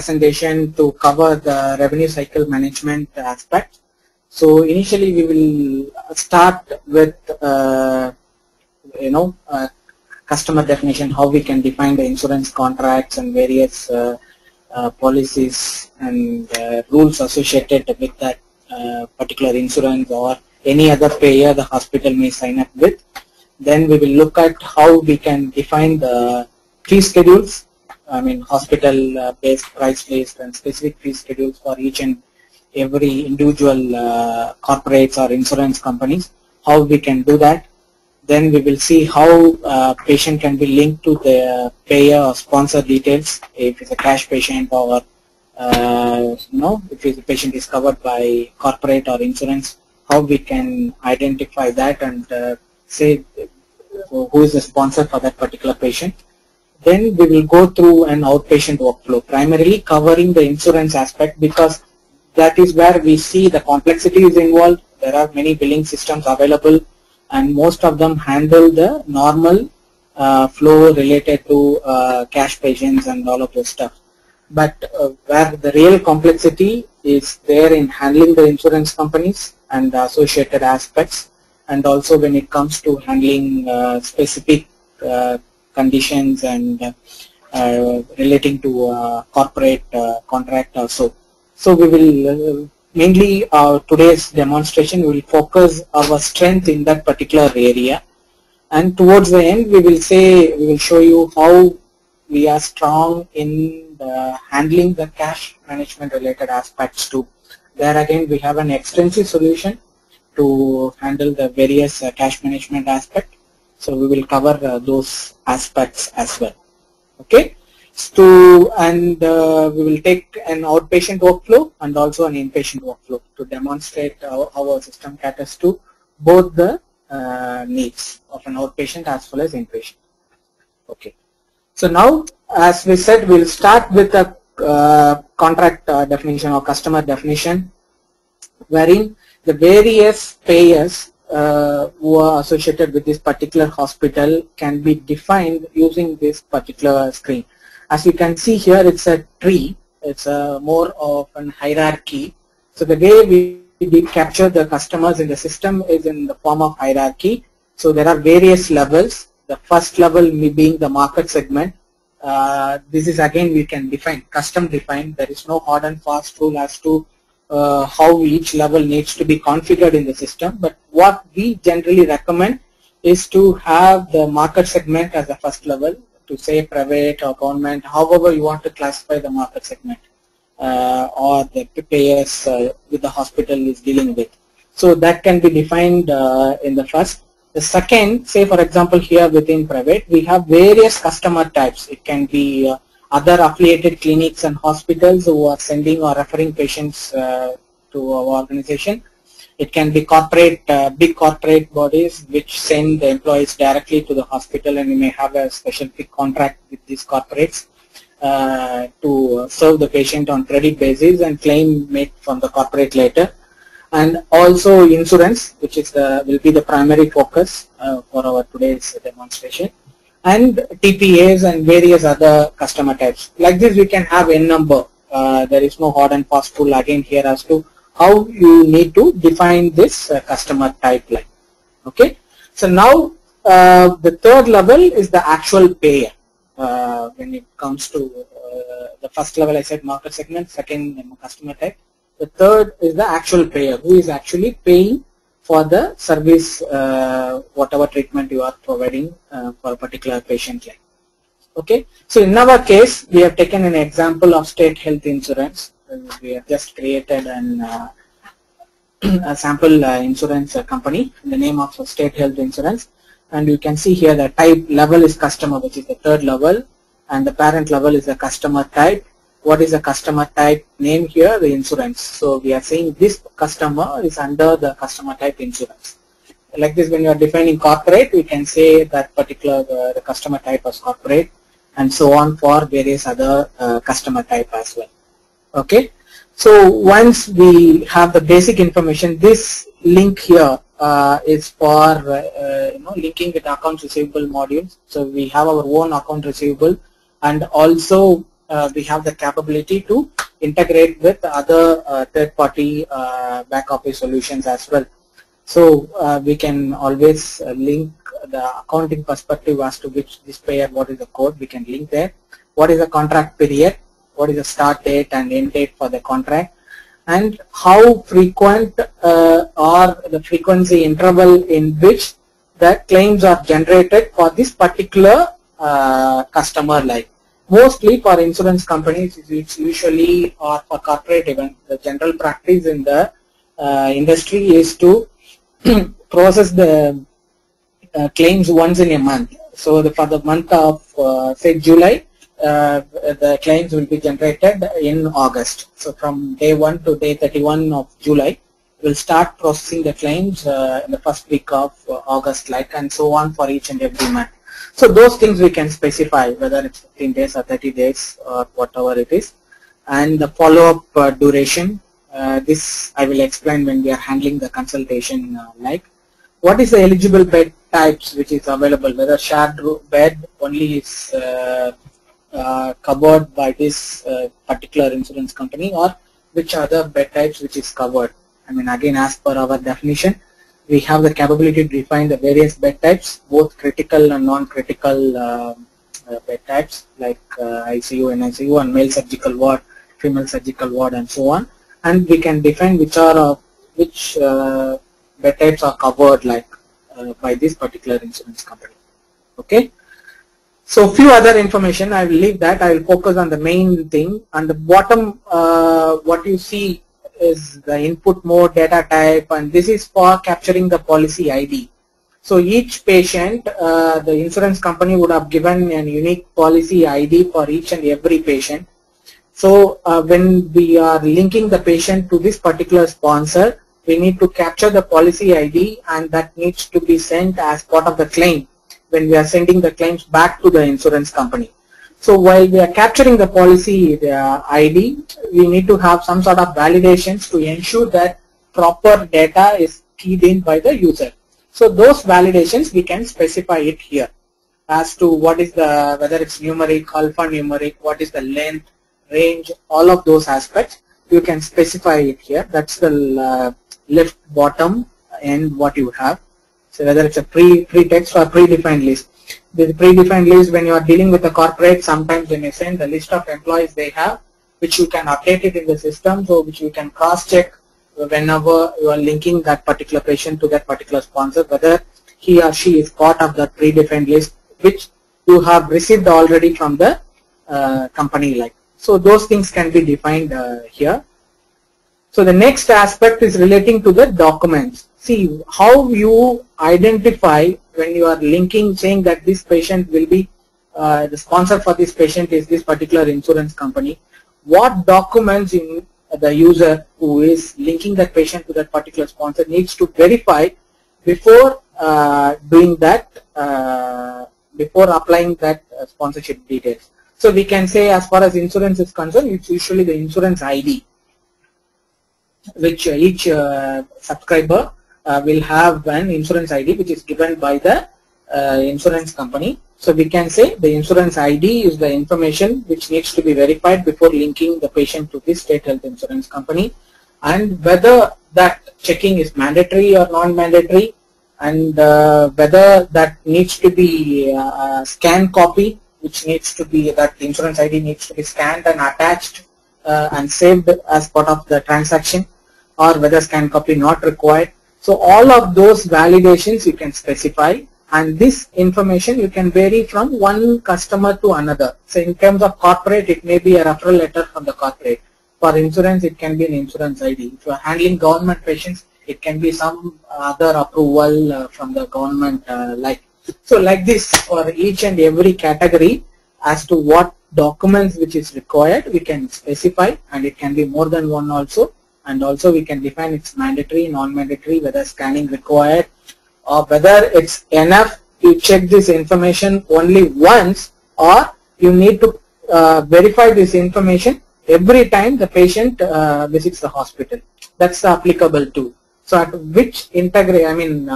presentation to cover the revenue cycle management aspect. So initially we will start with customer definition, how we can define the insurance contracts and various policies and rules associated with that particular insurance or any other payer the hospital may sign up with. Then we will look at how we can define the fee schedules, I mean hospital based, price based and specific fee schedules for each and every individual corporates or insurance companies, how we can do that. Then we will see how patient can be linked to the payer or sponsor details, if it's a cash patient or if the patient is covered by corporate or insurance, how we can identify that and say who is the sponsor for that particular patient. Then we will go through an outpatient workflow, primarily covering the insurance aspect, because that is where we see the complexity is involved. There are many billing systems available and most of them handle the normal flow related to cash patients and all of those stuff. But where the real complexity is there in handling the insurance companies and the associated aspects, and also when it comes to handling specific conditions and relating to corporate contract also. So we will mainly today's demonstration will focus our strength in that particular area, and towards the end we will show you how we are strong in handling the cash management related aspects too. There again we have an extensive solution to handle the various cash management aspect. So we will cover those aspects as well. Okay. So, and we will take an outpatient workflow and also an inpatient workflow to demonstrate how our system caters to both the needs of an outpatient as well as inpatient. Okay. So now, as we said, we'll start with a contract definition or customer definition, wherein the various payers who are associated with this particular hospital can be defined using this particular screen. As you can see here, it's a tree. It's more of an hierarchy. So the way we capture the customers in the system is in the form of hierarchy. So there are various levels. The first level being the market segment. This is again we can define, custom define. There is no hard and fast rule as to how each level needs to be configured in the system. But what we generally recommend is to have the market segment as the first level, to say private or government, however you want to classify the market segment or the payers with the hospital is dealing with. So that can be defined in the first. The second, say for example here within private, we have various customer types. It can be other affiliated clinics and hospitals who are sending or referring patients to our organization. It can be corporate, big corporate bodies which send the employees directly to the hospital, and we may have a specific contract with these corporates to serve the patient on credit basis and claim made from the corporate later. And also insurance, which is will be the primary focus for our today's demonstration, and TPAs and various other customer types. Like this we can have n number. There is no hard and fast rule again here as to how you need to define this customer type line. Okay. So now the third level is the actual payer. When it comes to the first level, I said market segment, second customer type. The third is the actual payer, who is actually paying for the service, whatever treatment you are providing for a particular patient line. Okay. So in our case, we have taken an example of state health insurance. We have just created a sample insurance company in the name of state health insurance, and you can see here the type level is customer, which is the third level, and the parent level is the customer type. What is the customer type name here? The insurance. So we are saying this customer is under the customer type insurance. Like this, when you are defining corporate, we can say that particular the customer type as corporate, and so on for various other customer type as well. Okay. So once we have the basic information, this link here is for linking with accounts receivable modules. So we have our own account receivable, and also we have the capability to integrate with other third-party back office solutions as well. So we can always link the accounting perspective as to which this payer, what is the code, we can link there. What is the contract period, what is the start date and end date for the contract, and how frequent or the frequency interval in which the claims are generated for this particular customer. Like mostly for insurance companies, it's usually, or for corporate event, the general practice in the industry is to process the claims once in a month. So for the month of say July, the claims will be generated in August. So from day 1 to day 31 of July, we'll start processing the claims in the first week of August, like, and so on for each and every month. So those things we can specify, whether it's 15 days or 30 days or whatever it is. And the follow-up duration, this I will explain when we are handling the consultation. Like, what is the eligible bed types which is available, whether shared bed only is covered by this particular insurance company, or which other bed types which is covered. I mean, again, as per our definition, we have the capability to define the various bed types, both critical and non-critical bed types, like ICU and NICU, and male surgical ward, female surgical ward, and so on. And we can define which bed types are covered, like by this particular insurance company. Okay. So few other information, I will leave that. I will focus on the main thing. On the bottom, what you see is the input mode, data type, and this is for capturing the policy ID. So each patient, the insurance company would have given an unique policy ID for each and every patient. So when we are linking the patient to this particular sponsor, we need to capture the policy ID, and that needs to be sent as part of the claim when we are sending the claims back to the insurance company. So while we are capturing the policy ID, we need to have some sort of validations to ensure that proper data is keyed in by the user. So those validations we can specify it here as to what is the, whether it's numeric, alphanumeric, what is the length, range, all of those aspects you can specify it here. That's the left bottom and what you have. So whether it's a pre-text or predefined list. The predefined list, when you are dealing with a corporate, sometimes they may send the list of employees they have, which you can update it in the system, so which you can cross-check whenever you are linking that particular patient to that particular sponsor, whether he or she is part of that predefined list, which you have received already from the company. Like, so those things can be defined here. So the next aspect is relating to the documents. See how you identify when you are linking, saying that this patient will be, the sponsor for this patient is this particular insurance company. What documents in the user who is linking that patient to that particular sponsor needs to verify before doing that, before applying that sponsorship details. So we can say, as far as insurance is concerned, it's usually the insurance ID, which each subscriber will have an insurance ID which is given by the insurance company. So we can say the insurance ID is the information which needs to be verified before linking the patient to this state health insurance company, and whether that checking is mandatory or non-mandatory, and whether that needs to be a scan copy, which needs to be, that insurance ID needs to be scanned and attached and saved as part of the transaction, or whether scan copy not required. So all of those validations you can specify, and this information you can vary from one customer to another. So in terms of corporate, it may be a referral letter from the corporate. For insurance, it can be an insurance ID. If you are handling government patients, it can be some other approval from the government. So like this, for each and every category, as to what documents which is required, we can specify, and it can be more than one also. And also we can define it's mandatory, non-mandatory, whether scanning required, or whether it's enough to check this information only once, or you need to verify this information every time the patient visits the hospital. That's applicable too. So at which interaction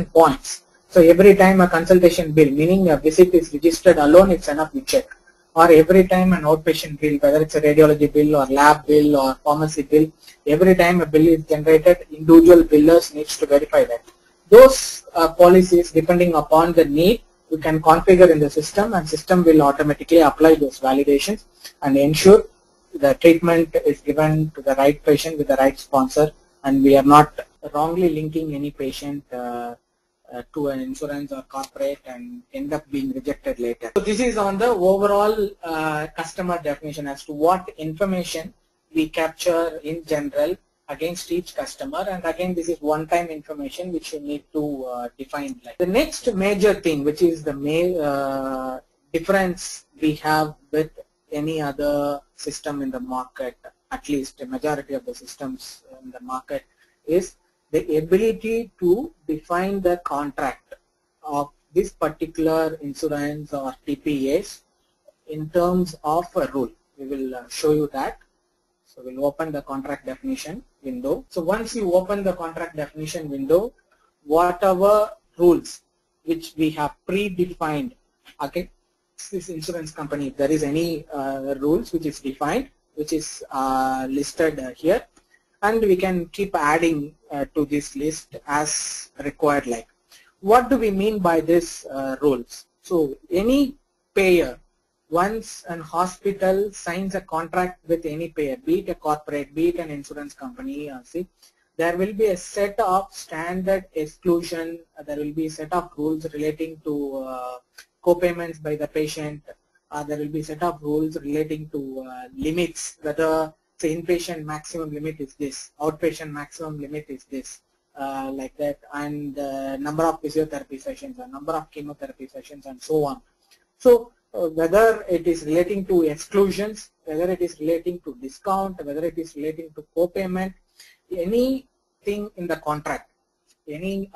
points. So every time a consultation bill, meaning a visit is registered alone, it's enough we check. or every time an outpatient bill, whether it's a radiology bill or lab bill or pharmacy bill, every time a bill is generated, individual billers needs to verify that. Those policies, depending upon the need, you can configure in the system, and system will automatically apply those validations and ensure the treatment is given to the right patient with the right sponsor, and we are not wrongly linking any patient to an insurance or corporate and end up being rejected later. So this is on the overall customer definition as to what information we capture in general against each customer, and again this is one-time information which you need to define. Like the next major thing, which is the difference we have with any other system in the market, at least the majority of the systems in the market, is the ability to define the contract of this particular insurance or TPAs in terms of a rule. We will show you that. So we'll open the contract definition window. So once you open the contract definition window, whatever rules which we have predefined, okay, this insurance company, if there is any rules which is defined, which is listed here, and we can keep adding to this list as required. Like, what do we mean by this rules? So any payer, once an hospital signs a contract with any payer, be it a corporate, be it an insurance company, see, there will be a set of standard exclusion, there will be a set of rules relating to co-payments by the patient, there will be a set of rules relating to limits, whether say inpatient maximum limit is this, outpatient maximum limit is this, like that, and number of physiotherapy sessions, or number of chemotherapy sessions, and so on. So whether it is relating to exclusions, whether it is relating to discount, whether it is relating to co-payment, anything in the contract, any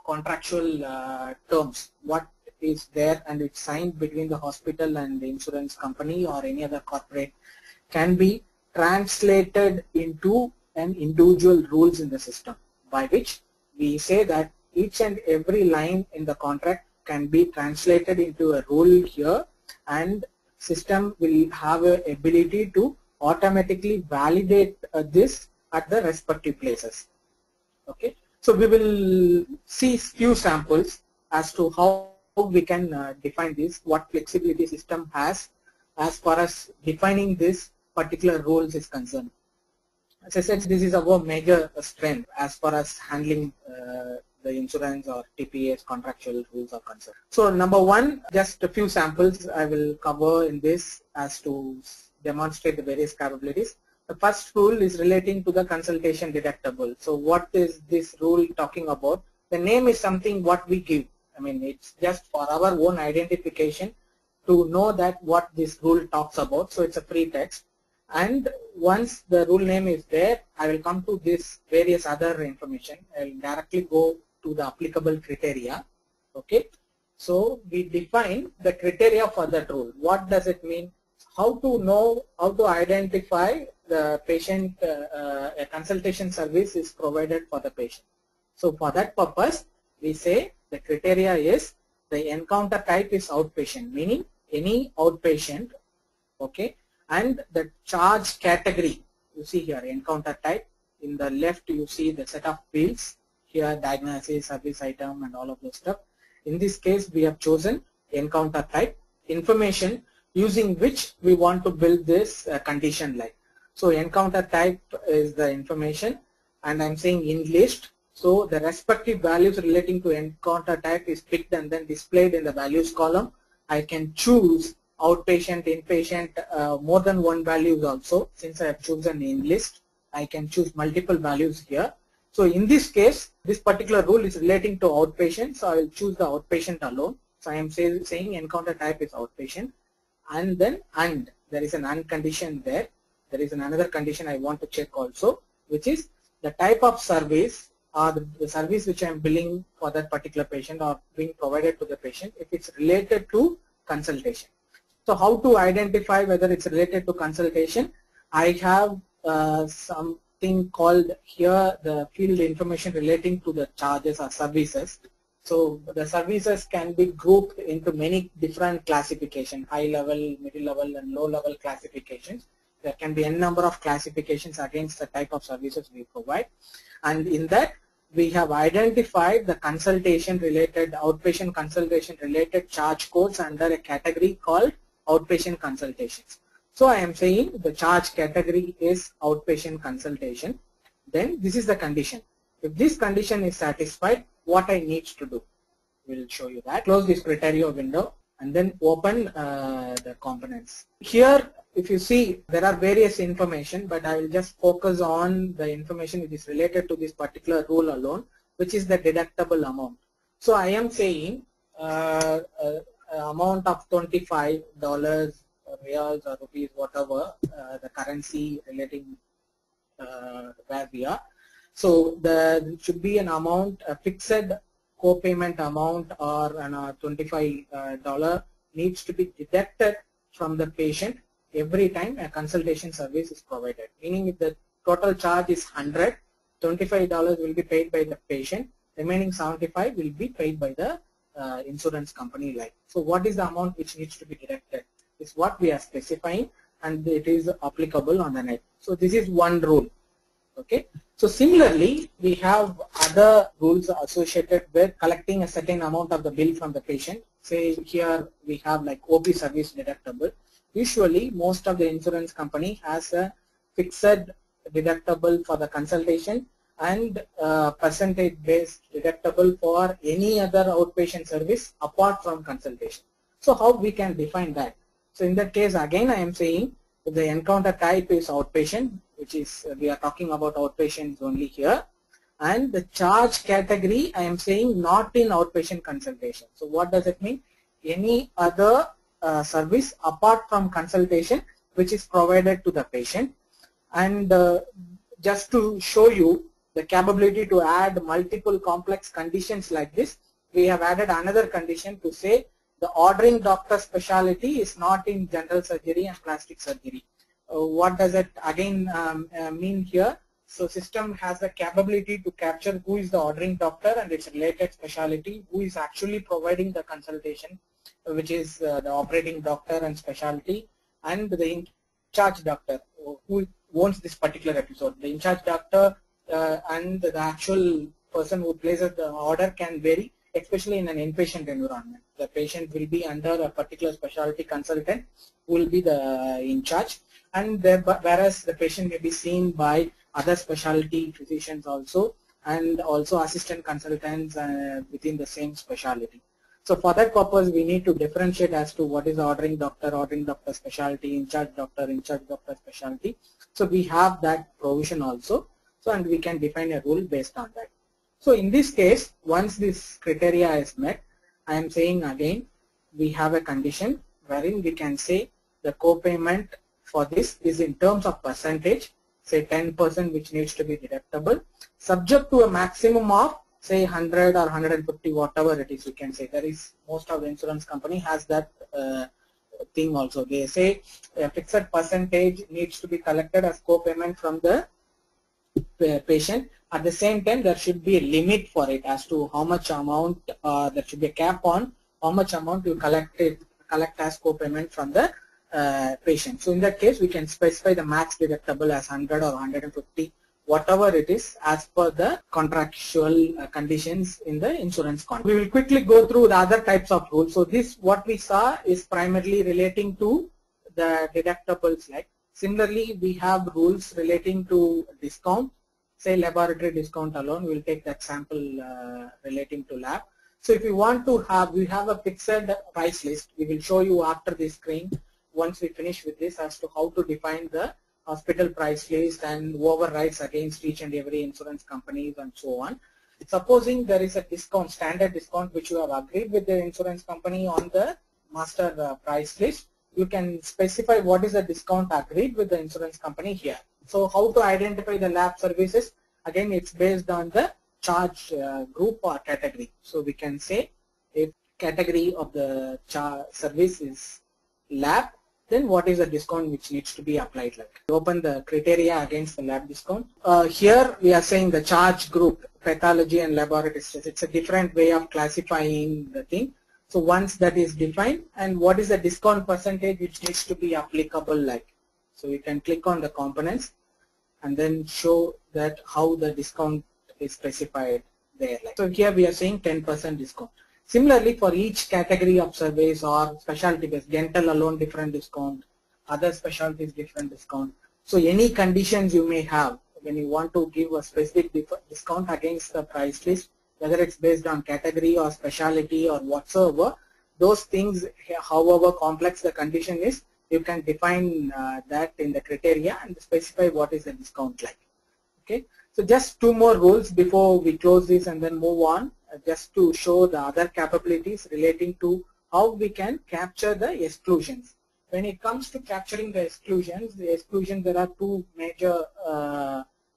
contractual terms, what is there and it's signed between the hospital and the insurance company or any other corporate, can be translated into an individual rules in the system, by which we say that each and every line in the contract can be translated into a rule here, and system will have a ability to automatically validate this at the respective places. Okay, so we will see few samples as to how we can define this, what flexibility system has as far as defining this particular rules is concerned. As I said, this is our major strength as far as handling the insurance or TPAs contractual rules are concerned. So number one, just a few samples I will cover in this as to demonstrate the various capabilities. The first rule is relating to the consultation deductible. So what is this rule talking about? The name is something what we give. I mean, it's just for our own identification to know that what this rule talks about. So it's a free text. And once the rule name is there, I will come to this various other information. I will directly go to the applicable criteria. Okay. So we define the criteria for that rule. What does it mean? How to know, how to identify the patient, a consultation service is provided for the patient. So for that purpose, we say the criteria is the encounter type is outpatient, meaning any outpatient, okay, and the charge category, you see here encounter type, in the left you see the set of fields, here diagnosis, service item and all of those stuff. In this case we have chosen encounter type, information using which we want to build this condition like. So encounter type is the information, and I'm saying in list. So the respective values relating to encounter type is picked and then displayed in the values column. I can choose outpatient, inpatient, more than one values also. Since I have chosen in list, I can choose multiple values here. So in this case, this particular rule is relating to outpatient, so I will choose the outpatient alone. So I am saying encounter type is outpatient, and then and there is an and condition there. There is another condition I want to check also, which is the type of service or the service which I am billing for that particular patient or being provided to the patient, if it's related to consultation. So how to identify whether it's related to consultation? I have something called here the field information relating to the charges or services. So the services can be grouped into many different classifications, high level, middle level and low level classifications. There can be n number of classifications against the type of services we provide. And in that, we have identified the consultation related, outpatient consultation related charge codes under a category called outpatient consultations. So I am saying the charge category is outpatient consultation. Then this is the condition. If this condition is satisfied, what I need to do? We'll show you that. Close this criteria window and then open the components. Here, if you see, there are various information, but I will just focus on the information which is related to this particular rule alone, which is the deductible amount. So I am saying amount of $25, reals or rupees, whatever the currency relating where we are. So there should be an amount, a fixed co-payment amount or an $25 needs to be deducted from the patient every time a consultation service is provided. Meaning if the total charge is 100, $25 will be paid by the patient, remaining 75 will be paid by the insurance company. Like, so what is the amount which needs to be deducted is what we are specifying, and it is applicable on the net. So this is one rule. Okay. So similarly, we have other rules associated with collecting a certain amount of the bill from the patient. Say here we have like OP service deductible. Usually most of the insurance company has a fixed deductible for the consultation and percentage based deductible for any other outpatient service apart from consultation. So how we can define that? So in that case, again I am saying if the encounter type is outpatient, which is we are talking about outpatients only here, and the charge category I am saying not in outpatient consultation. So what does it mean? Any other service apart from consultation which is provided to the patient. And just to show you the capability to add multiple complex conditions like this, we have added another condition to say the ordering doctor specialty is not in general surgery and plastic surgery. What does it again mean here? So system has the capability to capture who is the ordering doctor and its related specialty, who is actually providing the consultation, which is the operating doctor and specialty, and the in-charge doctor who owns this particular episode. The in-charge doctor and the actual person who places the order can vary, especially in an inpatient environment. The patient will be under a particular specialty consultant who will be the in-charge, and whereas the patient may be seen by other specialty physicians also, and also assistant consultants within the same specialty. So for that purpose, we need to differentiate as to what is the ordering doctor specialty, in-charge doctor specialty. So we have that provision also. So and we can define a rule based on that. So in this case, once this criteria is met, I am saying again, we have a condition wherein we can say the co-payment for this is in terms of percentage, say 10% which needs to be deductible, subject to a maximum of say 100 or 150, whatever it is, we can say. There is, most of the insurance company has that thing also. They say a fixed percentage needs to be collected as co-payment from the patient. At the same time, there should be a limit for it as to how much amount, there should be a cap on how much amount you collect as co-payment from the patient. So in that case, we can specify the max deductible as 100 or 150, whatever it is, as per the contractual conditions in the insurance contract. We will quickly go through the other types of rules. So this, what we saw, is primarily relating to the deductibles. Like similarly, we have rules relating to discount. Say laboratory discount alone, we'll take the example relating to lab. So if you want to have, we have a fixed price list. We will show you after this screen, once we finish with this, as to how to define the hospital price list and overrides against each and every insurance companies and so on. Supposing there is a discount, standard discount, which you have agreed with the insurance company on the master price list, you can specify what is the discount agreed with the insurance company here. So how to identify the lab services? Again, it's based on the charge group or category. So we can say if category of the service is lab, then what is the discount which needs to be applied like. Open the criteria against the lab discount. Here we are saying the charge group, pathology and laboratory stress. It's a different way of classifying the thing. So once that is defined, and what is the discount percentage which needs to be applicable like. So you can click on the components and then show that how the discount is specified there. Like. So here we are saying 10% discount. Similarly, for each category of surveys or specialty based, dental alone different discount, other specialties different discount. So any conditions you may have when you want to give a specific discount against the price list, whether it's based on category or specialty or whatsoever, those things, however complex the condition is, you can define that in the criteria and specify what is the discount like. Okay, so just two more rules before we close this and then move on, just to show the other capabilities relating to how we can capture the exclusions. When it comes to capturing the exclusions, there are two major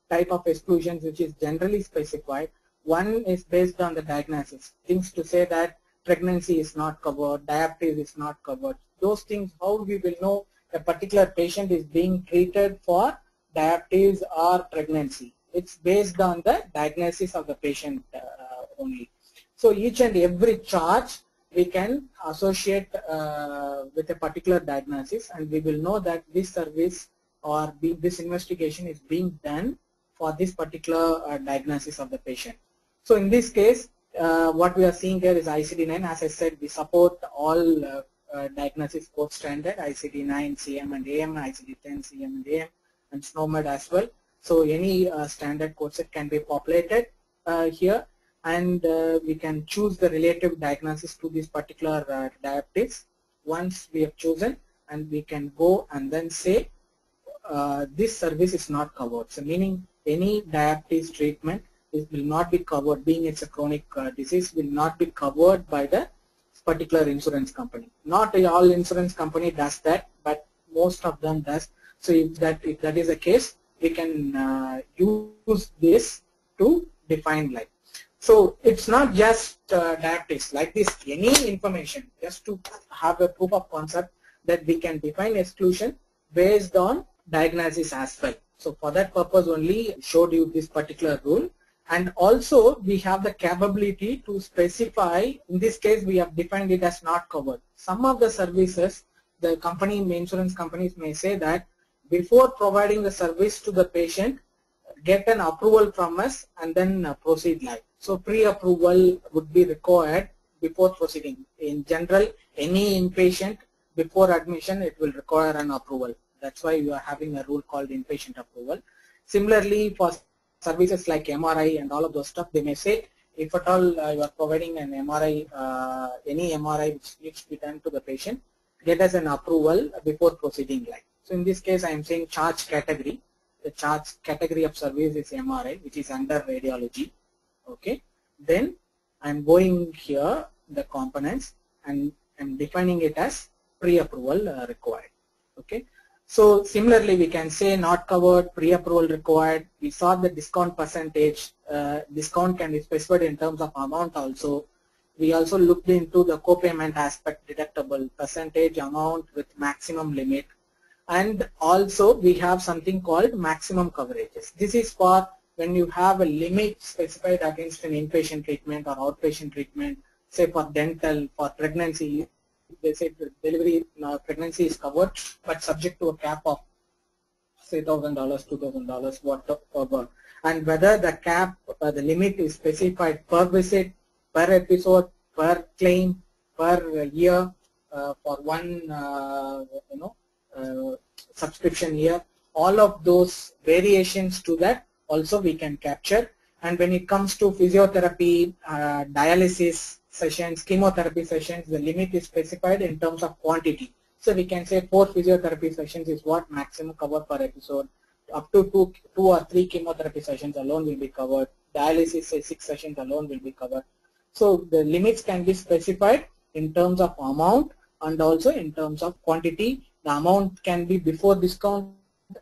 type of exclusions which is generally specified. One is based on the diagnosis, things to say that pregnancy is not covered, diabetes is not covered. Those things, how we will know a particular patient is being treated for diabetes or pregnancy? It's based on the diagnosis of the patient only. So each and every charge we can associate with a particular diagnosis, and we will know that this service or this investigation is being done for this particular diagnosis of the patient. So in this case, what we are seeing here is ICD-9. As I said, we support all diagnosis code standard, ICD-9, CM and AM, ICD-10, CM and AM, and SNOMED as well. So any standard code set can be populated here, and we can choose the relative diagnosis to this particular diabetes. Once we have chosen, and we can go and then say this service is not covered. So meaning any diabetes treatment will not be covered, being it's a chronic disease, will not be covered by the particular insurance company. Not all insurance company does that, but most of them does. So if that is the case, we can use this to define like. So it's not just diabetes like this, any information, just to have a proof of concept that we can define exclusion based on diagnosis as well. So for that purpose only showed you this particular rule. And also we have the capability to specify, in this case we have defined it as not covered. Some of the services, the insurance companies may say that before providing the service to the patient, get an approval from us and then proceed live. So pre-approval would be required before proceeding. In general, any inpatient before admission, it will require an approval. That's why you are having a rule called inpatient approval. Similarly, for services like MRI and all of those stuff, they may say if at all you are providing an MRI, any MRI which needs to be done to the patient, get us an approval before proceeding live. So in this case, I am saying charge category. The charge category of service is MRI, which is under radiology. Okay. Then I'm going here the components and I'm defining it as pre-approval required. Okay. So similarly, we can say not covered, pre-approval required. We saw the discount percentage. Discount can be specified in terms of amount also. We also looked into the co-payment aspect, deductible, percentage, amount with maximum limit. And also we have something called maximum coverages. This is for when you have a limit specified against an inpatient treatment or outpatient treatment, say for dental, for pregnancy. They say the delivery pregnancy is covered, but subject to a cap of say $1,000, $2,000, whatever. And whether the cap, the limit is specified per visit, per episode, per claim, per year, for one subscription year. All of those variations to that also we can capture. And when it comes to physiotherapy, dialysis sessions, chemotherapy sessions, the limit is specified in terms of quantity. So we can say 4 physiotherapy sessions is what maximum cover per episode. Up to 2 or 3 chemotherapy sessions alone will be covered. Dialysis, say 6 sessions alone will be covered. So the limits can be specified in terms of amount and also in terms of quantity. The amount can be before discount,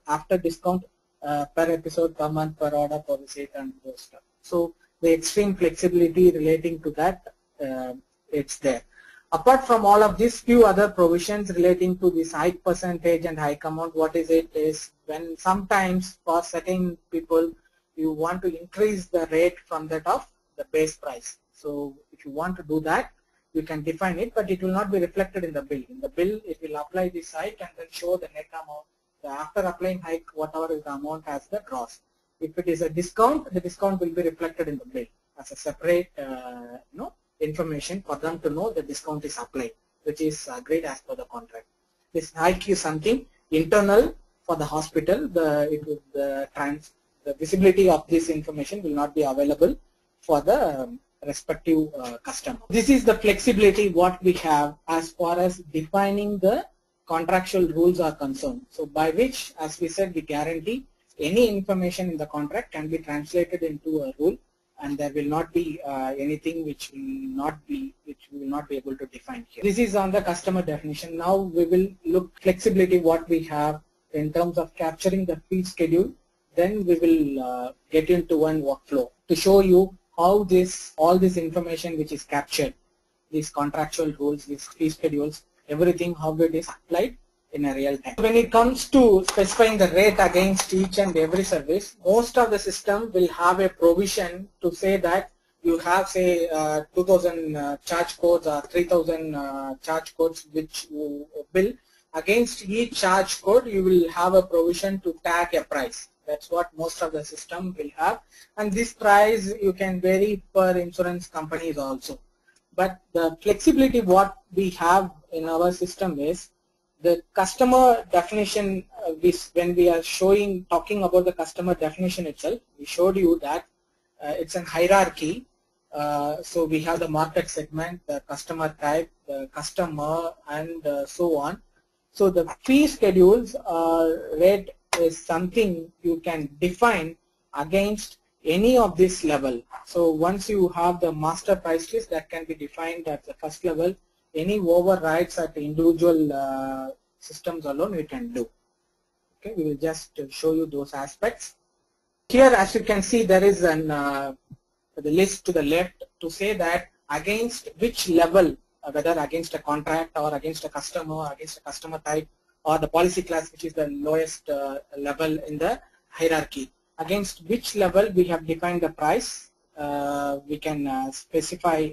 after discount, per episode, per month, per order, per visit, and those stuff. So the extreme flexibility relating to that, it's there. Apart from all of these, few other provisions relating to this hike percentage and hike amount, what is it is when sometimes for certain people you want to increase the rate from that of the base price. So if you want to do that, you can define it, but it will not be reflected in the bill. In the bill, it will apply this hike and then show the net amount. After applying hike, whatever is the amount as the gross. If it is a discount, the discount will be reflected in the bill as a separate information for them to know the discount is applied, which is agreed as per the contract. This hike is something internal for the hospital. The visibility of this information will not be available for the respective customer. This is the flexibility what we have as far as defining the contractual rules are concerned. So by which, as we said, we guarantee any information in the contract can be translated into a rule, and there will not be anything which we will not be able to define here. This is on the customer definition. Now we will look flexibility what we have in terms of capturing the fee schedule. Then we will get into one workflow to show you how all this information which is captured, these contractual rules, these fee schedules, everything, how it is applied in a real time. When it comes to specifying the rate against each and every service, most of the system will have a provision to say that you have, say, 2000 charge codes or 3000 charge codes which you bill. Against each charge code, you will have a provision to tag a price. That's what most of the system will have, and this price you can vary per insurance companies also. But the flexibility what we have in our system is the customer definition. When we are talking about the customer definition itself, we showed you that it's a hierarchy. So we have the market segment, the customer type, the customer, and so on. So the fee schedules rate is something you can define against any of this level. So once you have the master price list, that can be defined at the first level. Any overrides at individual systems alone we can do. Okay, we will just show you those aspects. Here, as you can see, there is the list to the left to say that against which level, whether against a contract or against a customer or against a customer type or the policy class, which is the lowest level in the hierarchy, against which level we have defined the price. We can specify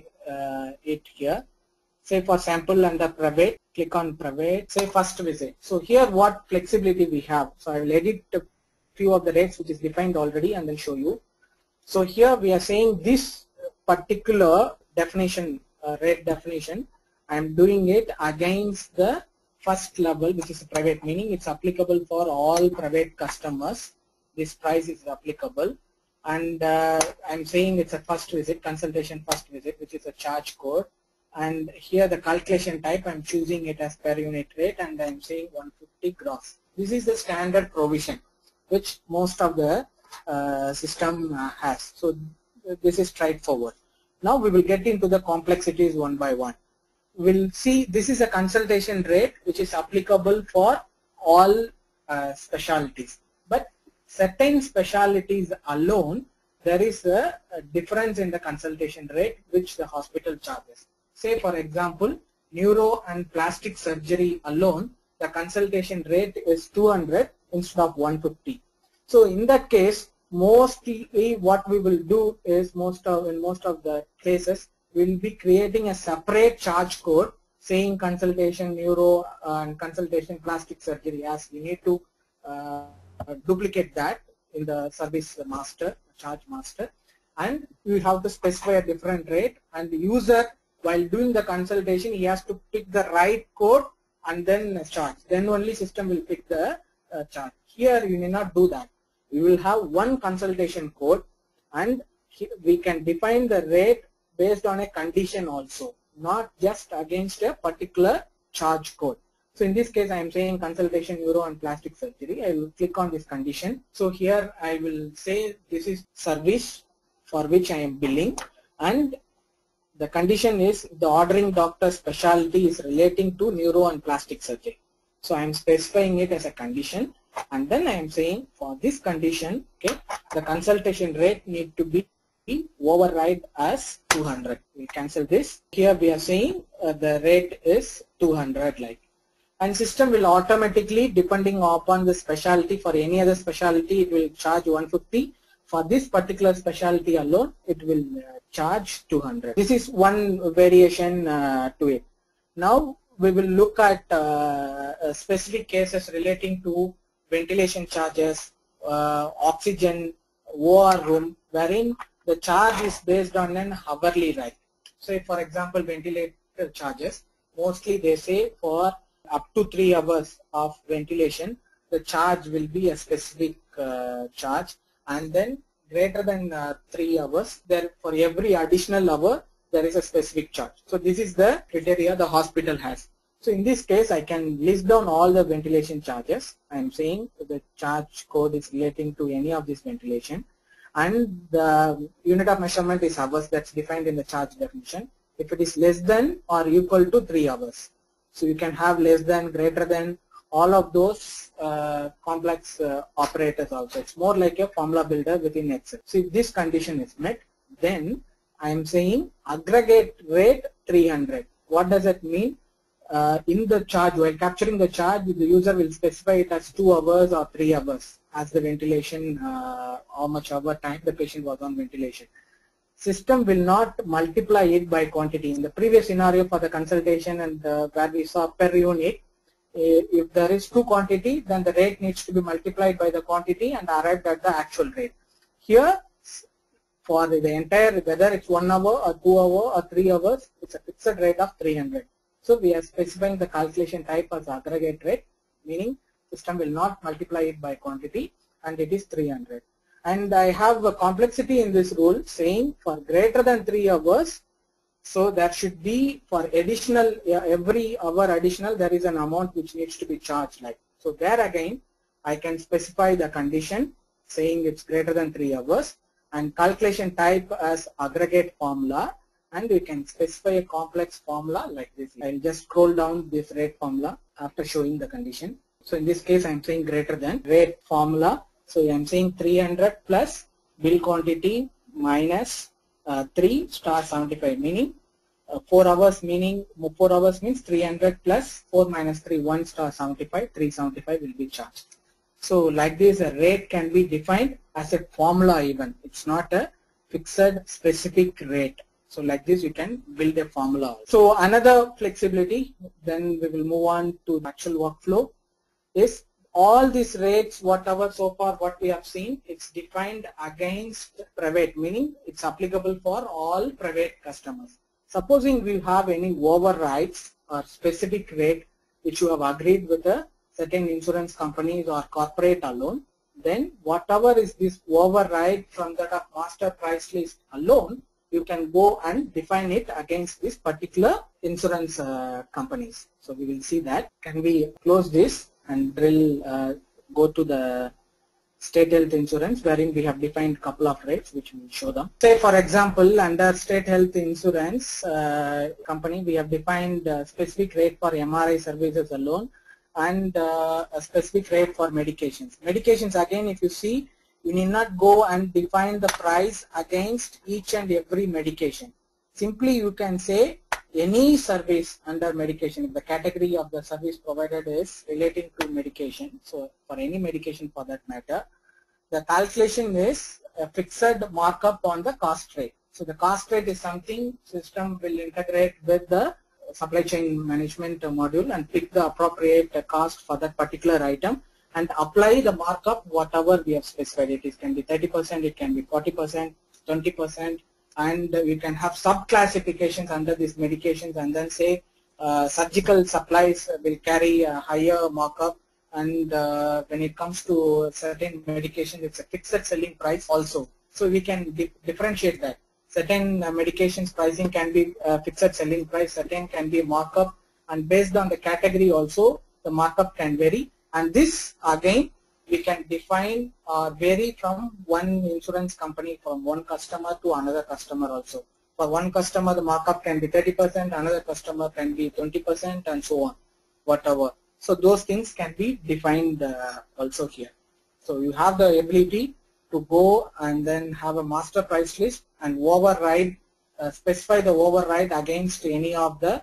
it here. Say for sample under private, click on private, say first visit. So here what flexibility we have. So I will edit a few of the rates which is defined already and then show you. So here we are saying this particular definition, rate definition, I am doing it against the first level, which is private, meaning it's applicable for all private customers. This price is applicable, and I'm saying it's a first visit, consultation first visit, which is a charge code. And here the calculation type, I'm choosing it as per unit rate, and I'm saying 150 gross. This is the standard provision which most of the system has. So this is straightforward. Now we will get into the complexities one by one. We'll see this is a consultation rate which is applicable for all specialties, but certain specialties alone there is a difference in the consultation rate which the hospital charges. Say for example, neuro and plastic surgery alone, the consultation rate is 200 instead of 150. So in that case, mostly what we will do is in most of the cases we will be creating a separate charge code saying consultation neuro and consultation plastic surgery, as we need to duplicate that in the service master, charge master, and we have to specify a different rate, and the user while doing the consultation he has to pick the right code and then charge. Then only system will pick the charge. Here you may not do that. We will have one consultation code, and we can define the rate based on a condition also, not just against a particular charge code. So in this case I am saying consultation neuro and plastic surgery. I will click on this condition. So here I will say this is service for which I am billing, and the condition is the ordering doctor specialty is relating to neuro and plastic surgery. So I am specifying it as a condition, and then I am saying for this condition, okay, the consultation rate need to be override as 200. We cancel this. Here we are saying the rate is 200 like, and system will automatically, depending upon the specialty, for any other specialty it will charge 150, For this particular specialty alone, it will charge 200. This is one variation to it. Now we will look at specific cases relating to ventilation charges, oxygen, OR room, wherein the charge is based on an hourly rate. So, for example, ventilator charges, mostly they say for up to 3 hours of ventilation, the charge will be a specific charge, and then greater than 3 hours, there for every additional hour there is a specific charge. So this is the criteria the hospital has. So in this case, I can list down all the ventilation charges. I am saying the charge code is relating to any of this ventilation, and the unit of measurement is hours, that's defined in the charge definition. If it is less than or equal to 3 hours, so you can have less than, greater than, all of those complex operators also. It's more like a formula builder within Excel. So if this condition is met, then I am saying aggregate rate 300. What does it mean? In the charge, while capturing the charge, the user will specify it as 2 hours or 3 hours as the ventilation, how much hour time the patient was on ventilation. System will not multiply it by quantity. In the previous scenario for the consultation and where we saw per unit, if there is 2 quantity, then the rate needs to be multiplied by the quantity and arrived at the actual rate. Here, for the entire, whether it's 1 hour or 2 hour or 3 hours, it's a fixed rate of 300. So we are specifying the calculation type as aggregate rate, meaning system will not multiply it by quantity, and it is 300. And I have a complexity in this rule saying for greater than 3 hours, so there should be for additional, every hour additional, there is an amount which needs to be charged like. So there again, I can specify the condition saying it's greater than 3 hours and calculation type as aggregate formula, and we can specify a complex formula like this. I'll just scroll down this rate formula after showing the condition. So in this case, I'm saying greater than rate formula. So I'm saying 300 plus bill quantity minus 3 star 75, meaning 4 hours, meaning 4 hours means 300 plus 4 minus 3, 1 star 75, 375 will be charged. So like this, a rate can be defined as a formula even. It's not a fixed specific rate. So like this, you can build a formula. So another flexibility, then we will move on to the actual workflow, is all these rates, whatever so far what we have seen, it's defined against private, meaning it's applicable for all private customers. Supposing we have any overrides or specific rate which you have agreed with a certain insurance companies or corporate alone, then whatever is this override from that of master price list alone, you can go and define it against this particular insurance companies. So we will see that. Can we close this and go to the state health insurance, wherein we have defined couple of rates which we will show them. Say for example, under state health insurance company, we have defined a specific rate for MRI services alone and a specific rate for medications. Medications, again, if you see, you need not go and define the price against each and every medication. Simply you can say any service under medication, if the category of the service provided is relating to medication, so for any medication for that matter, the calculation is a fixed markup on the cost rate. So the cost rate is something system will integrate with the supply chain management module and pick the appropriate cost for that particular item and apply the markup whatever we have specified. It can be 30%, it can be 40%, 20%, and you can have sub-classifications under these medications, and then say surgical supplies will carry a higher markup, and when it comes to certain medications, it's a fixed selling price also. So we can differentiate that. Certain medications pricing can be fixed selling price, certain can be markup, and based on the category also, the markup can vary. And this again, we can define or vary from one insurance company, from one customer to another customer also. For one customer, the markup can be 30%, another customer can be 20%, and so on, whatever. So those things can be defined also here. So you have the ability to go and then have a master price list and override, specify the override against any of the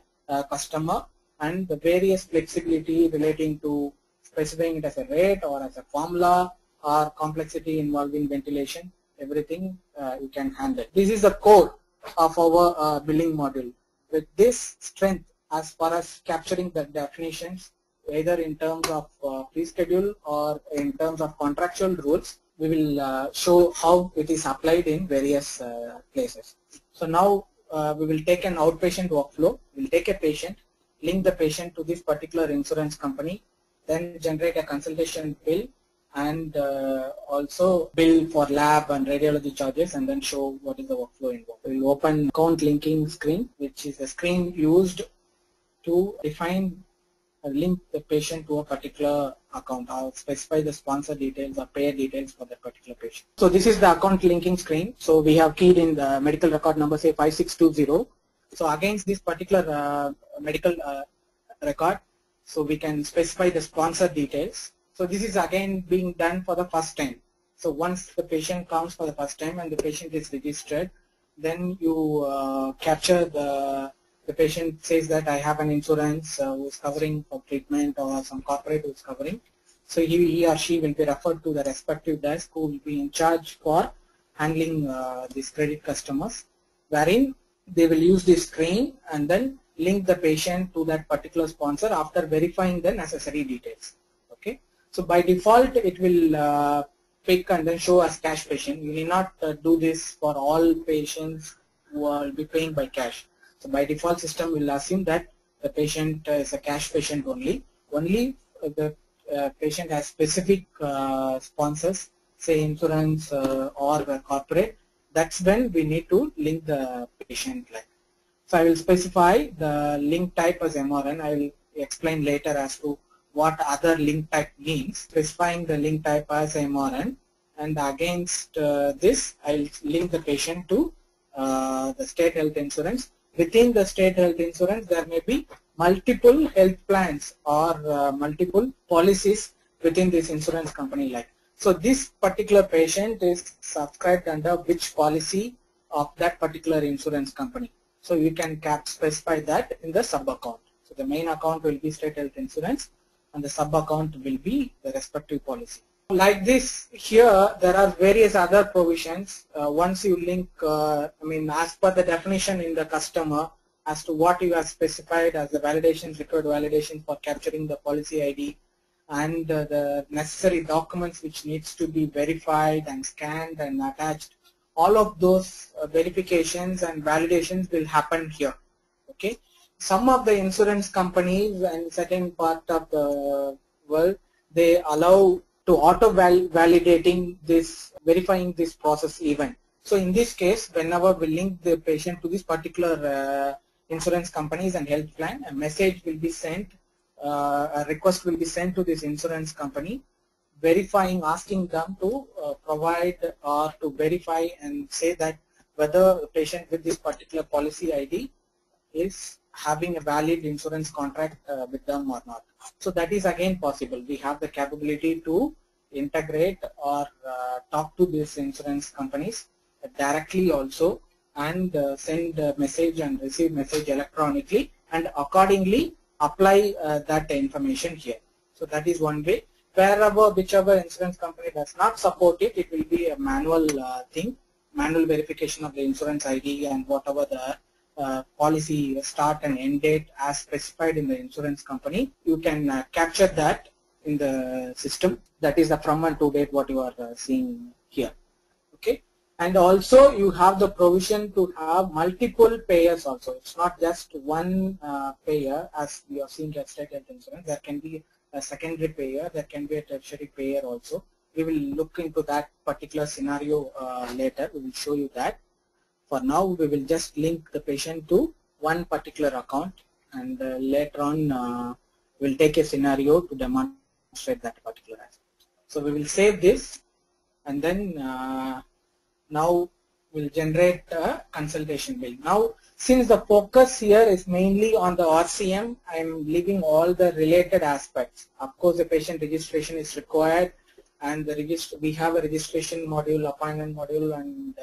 customer, and the various flexibility relating to specifying it as a rate or as a formula or complexity involving ventilation. everything you can handle. This is the core of our billing module. With this strength, as far as capturing the definitions, either in terms of fee schedule or in terms of contractual rules, we will show how it is applied in various places. So now we will take an outpatient workflow. We will take a patient, link the patient to this particular insurance company, then generate a consultation bill, and also bill for lab and radiology charges, and then show what is the workflow involved. We will open account linking screen, which is a screen used to define link the patient to a particular account or specify the sponsor details or payer details for that particular patient. So this is the account linking screen. So we have keyed in the medical record number, say 5620. So against this particular medical record, so we can specify the sponsor details. So this is again being done for the first time. So once the patient comes for the first time and the patient is registered, then you capture the patient says that I have an insurance who is covering for treatment, or some corporate who is covering. So he or she will be referred to the respective desk who will be in charge for handling these credit customers, wherein they will use this screen and then link the patient to that particular sponsor after verifying the necessary details. Okay. So by default it will pick and then show as cash patient. You need not do this for all patients who will be paying by cash. So by default system will assume that the patient is a cash patient only. Only the patient has specific sponsors, say insurance or corporate. That's when we need to link the patient like. So I will specify the link type as MRN. I will explain later as to what other link type means. Specifying the link type as MRN, and against this I will link the patient to the state health insurance. Within the state health insurance, there may be multiple health plans or multiple policies within this insurance company like. So this particular patient is subscribed under which policy of that particular insurance company. So you can specify that in the sub account. So the main account will be state health insurance and the sub account will be the respective policy. Like this here, there are various other provisions. Once you link, as per the definition in the customer as to what you have specified as the validations, required validations for capturing the policy ID, and the necessary documents which needs to be verified and scanned and attached. All of those verifications and validations will happen here. Okay. Some of the insurance companies and certain part of the world, they allow to auto validating this, verifying this process even. So in this case, whenever we link the patient to this particular insurance companies and health plan, a message will be sent, a request will be sent to this insurance company, verifying, asking them to provide or to verify and say that whether the patient with this particular policy ID is having a valid insurance contract with them or not. So that is again possible. We have the capability to integrate or talk to these insurance companies directly also, and send a message and receive message electronically, and accordingly apply that information here. So that is one way. Wherever, whichever insurance company does not support it, it will be a manual thing, manual verification of the insurance ID and whatever the policy start and end date as specified in the insurance company. You can capture that in the system. That is the from and to date what you are seeing here. Okay. And also you have the provision to have multiple payers also. It's not just one payer as we are seeing at state health insurance. There can be a secondary payer, there can be a tertiary payer also. We will look into that particular scenario later. We will show you that. For now, we will just link the patient to one particular account, and later on we'll take a scenario to demonstrate that particular aspect. So we will save this, and then now we'll generate a consultation bill. Now, since the focus here is mainly on the RCM, I am leaving all the related aspects. Of course, the patient registration is required, and we have a registration module, appointment module, and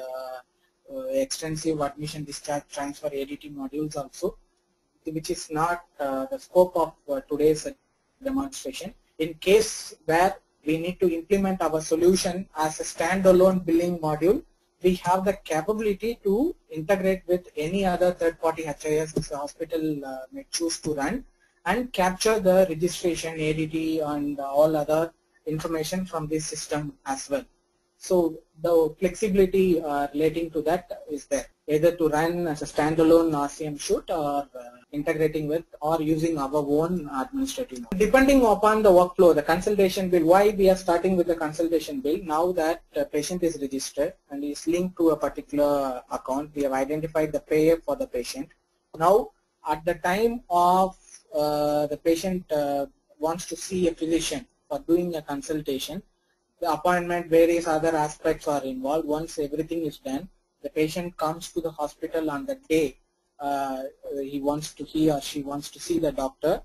extensive admission, discharge, transfer, ADT modules also, which is not the scope of today's demonstration. In case where we need to implement our solution as a standalone billing module, we have the capability to integrate with any other third-party HIS the hospital may choose to run and capture the registration, ADT, and all other information from this system as well. So the flexibility relating to that is there, either to run as a standalone RCM shoot or integrating with or using our own administrative mode. Depending upon the workflow, the consultation bill, why we are starting with the consultation bill, now that the patient is registered and is linked to a particular account, we have identified the payer for the patient. Now at the time of the patient wants to see a physician for doing a consultation, the appointment, various other aspects are involved. Once everything is done, the patient comes to the hospital on the day he or she wants to see the doctor.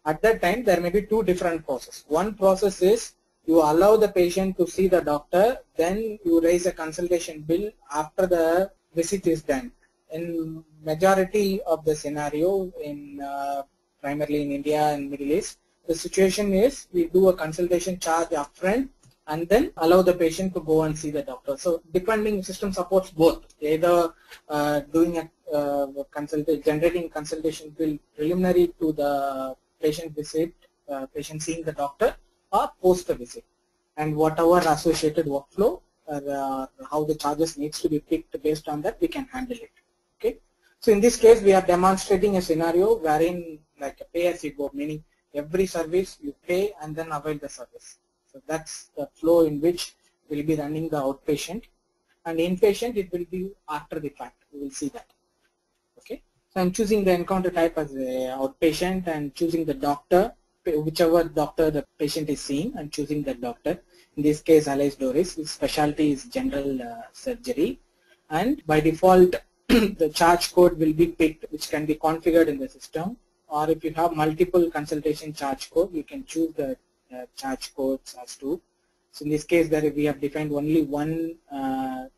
At that time, there may be two different processes. One process is you allow the patient to see the doctor, then you raise a consultation bill after the visit is done. In majority of the scenario, primarily in India and Middle East, the situation is we do a consultation charge upfront and then allow the patient to go and see the doctor. So depending, system supports both, either doing a generating consultation bill preliminary to the patient visit, patient seeing the doctor, or post the visit, and whatever associated workflow how the charges needs to be picked based on that, we can handle it. Okay. So in this case, we are demonstrating a scenario wherein like a pay as you go, meaning every service you pay and then avail the service. So that's the flow in which we'll be running the outpatient, and inpatient it will be after the fact. We will see that. Okay. So I'm choosing the encounter type as a outpatient and choosing the doctor, whichever doctor the patient is seeing, and choosing the doctor. In this case, Alice Doris, his specialty is general surgery, and by default the charge code will be picked, which can be configured in the system, or if you have multiple consultation charge code, you can choose the charge codes as to. So in this case, there we have defined only one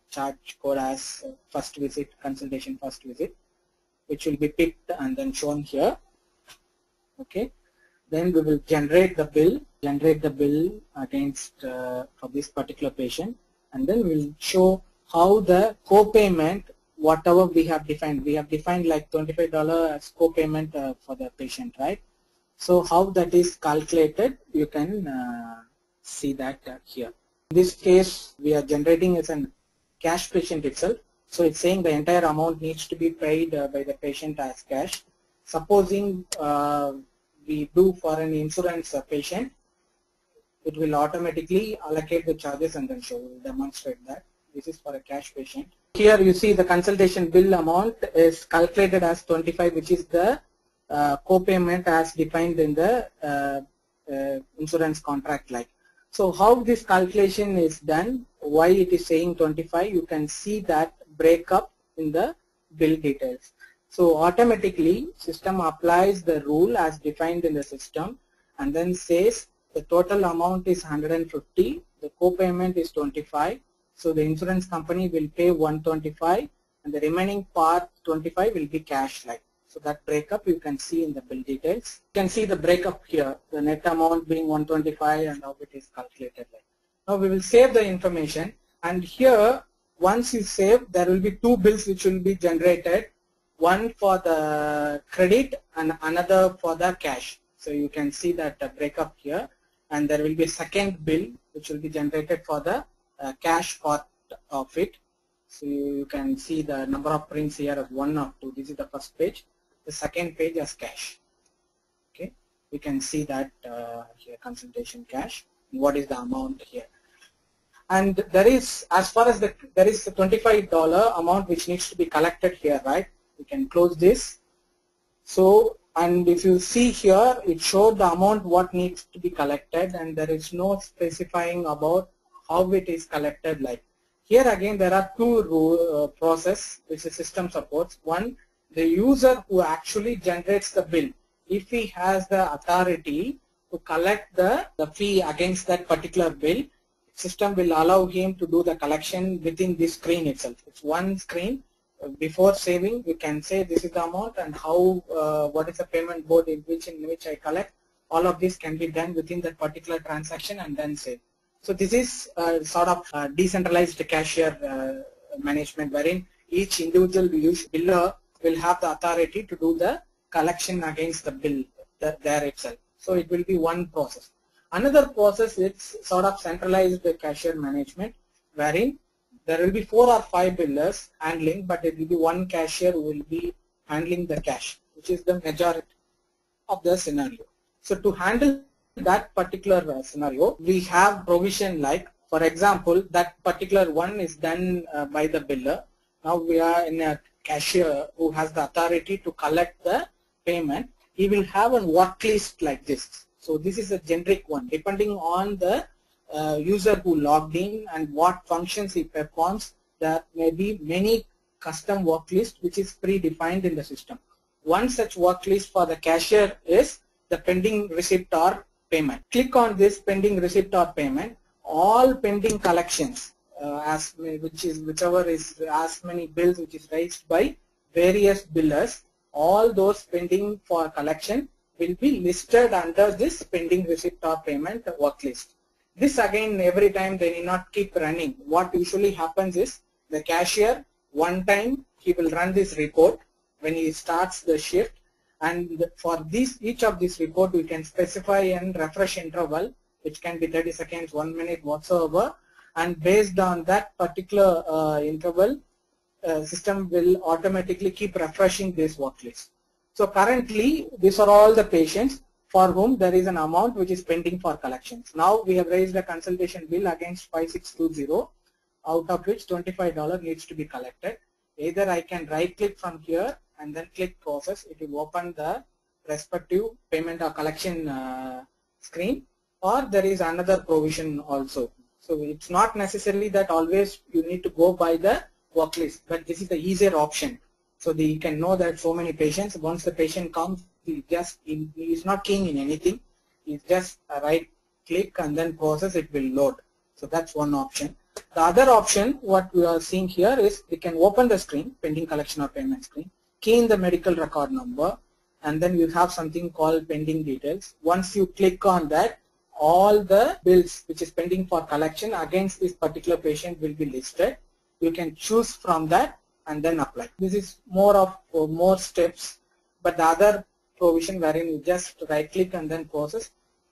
charge code as first visit, consultation first visit, which will be picked and then shown here. Okay. Then we will generate the bill against for this particular patient, and then we will show how the co-payment, whatever we have defined like $25 as co-payment for the patient, right? So how that is calculated, you can see that here. In this case, we are generating as a cash patient itself. So it's saying the entire amount needs to be paid by the patient as cash. Supposing we do for an insurance patient, it will automatically allocate the charges and then show. We will demonstrate that. This is for a cash patient. Here you see the consultation bill amount is calculated as 25, which is the co-payment as defined in the insurance contract like. So how this calculation is done, why it is saying 25, you can see that breakup in the bill details. So automatically system applies the rule as defined in the system and then says the total amount is 150, the co-payment is 25. So the insurance company will pay 125 and the remaining part 25 will be cash like. So that breakup you can see in the bill details. You can see the breakup here, the net amount being 125 and how it is calculated like. Now we will save the information, and here once you save, there will be two bills which will be generated, one for the credit and another for the cash. So you can see that breakup here, and there will be a second bill which will be generated for the cash part of it. So you can see the number of prints here as 1 or 2. This is the first page. The second page as cash. Okay, we can see that here consultation cash. What is the amount here? And there is, as far as there is a $25 amount which needs to be collected here, right? We can close this. So, and if you see here, it showed the amount what needs to be collected, and there is no specifying about how it is collected like. Here again, there are two process which the system supports. One, the user who actually generates the bill, if he has the authority to collect the fee against that particular bill, system will allow him to do the collection within this screen itself. It's one screen. Before saving, we can say this is the amount and how, what is the payment board in which I collect. All of this can be done within that particular transaction and then save. So this is sort of decentralized cashier management, wherein each individual biller will have the authority to do the collection against the bill there itself. So it will be one process. Another process is sort of centralized cashier management, wherein there will be 4 or 5 billers handling, but it will be one cashier who will be handling the cash, which is the majority of the scenario. So to handle that particular scenario, we have provision like, for example, that particular one is done by the biller. Now we are in a cashier who has the authority to collect the payment. He will have a work list like this. So this is a generic one. Depending on the user who logged in and what functions he performs, there may be many custom work list which is predefined in the system. One such work list for the cashier is the pending receipt or payment. Click on this pending receipt or payment. All pending collections, whichever is as many bills which is raised by various billers, all those pending for collection will be listed under this pending receipt or payment work list. This again, every time they need not keep running. What usually happens is the cashier, one time he will run this report when he starts the shift, and for each of this report we can specify and refresh interval, which can be 30 seconds, 1 minute, whatsoever, and based on that particular interval, system will automatically keep refreshing this work list. So currently these are all the patients for whom there is an amount which is pending for collections. Now we have raised a consultation bill against 5620, out of which $25 needs to be collected. Either I can right click from here and then click process. It will open the respective payment or collection screen, or there is another provision also. So it's not necessarily that always you need to go by the work list, but this is the easier option. So you can know that so many patients, once the patient comes, he is not keying in anything. He just right click and then process, it will load. So that's one option. The other option, what we are seeing here is we can open the screen, pending collection or payment screen, key in the medical record number, and then you have something called pending details. Once you click on that, all the bills which is pending for collection against this particular patient will be listed. You can choose from that and then apply. This is more steps, but the other provision wherein you just right click and then process,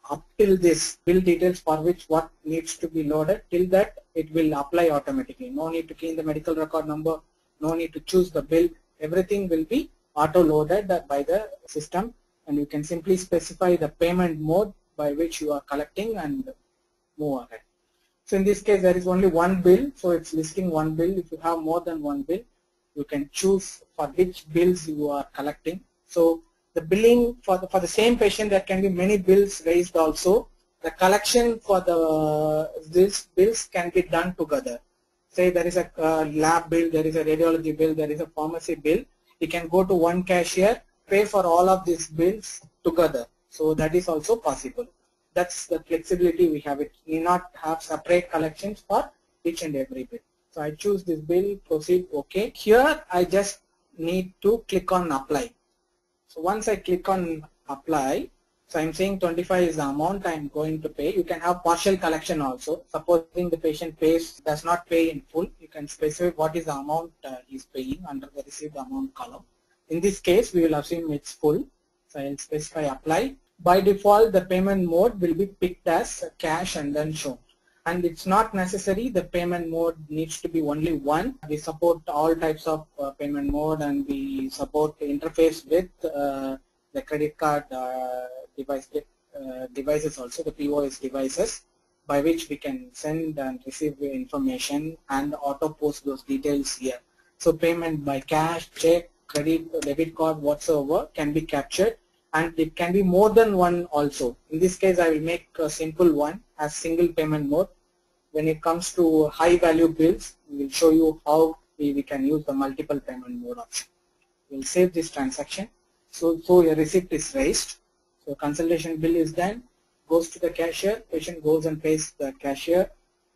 up till this bill details for which what needs to be loaded, till that it will apply automatically. No need to key in the medical record number, no need to choose the bill, everything will be auto loaded by the system, and you can simply specify the payment mode by which you are collecting and move ahead. So in this case there is only one bill, so it's listing one bill. If you have more than one bill, you can choose for which bills you are collecting. So the billing for the same patient, there can be many bills raised also. The collection for these bills can be done together. Say there is a lab bill, there is a radiology bill, there is a pharmacy bill. You can go to one cashier, pay for all of these bills together. So that is also possible. That's the flexibility we have. It need not have separate collections for each and every bill. So I choose this bill, proceed, OK. Here I just need to click on apply. So once I click on apply, so I'm saying 25 is the amount I'm going to pay. You can have partial collection also. Supposing the patient does not pay in full, you can specify what is the amount he's paying under the received amount column. In this case, we will assume it's full. So I'll specify apply. By default, the payment mode will be picked as cash and then shown. And it's not necessary the payment mode needs to be only one. We support all types of payment mode, and we support the interface with the credit card devices also, the POS devices, by which we can send and receive information and auto post those details here. So payment by cash, check, credit, debit card, whatsoever can be captured, and it can be more than one also. In this case, I will make a simple one as single payment mode. When it comes to high value bills, we will show you how we can use the multiple payment mode option. We will save this transaction. So a receipt is raised. So consultation bill is done, goes to the cashier, patient goes and pays the cashier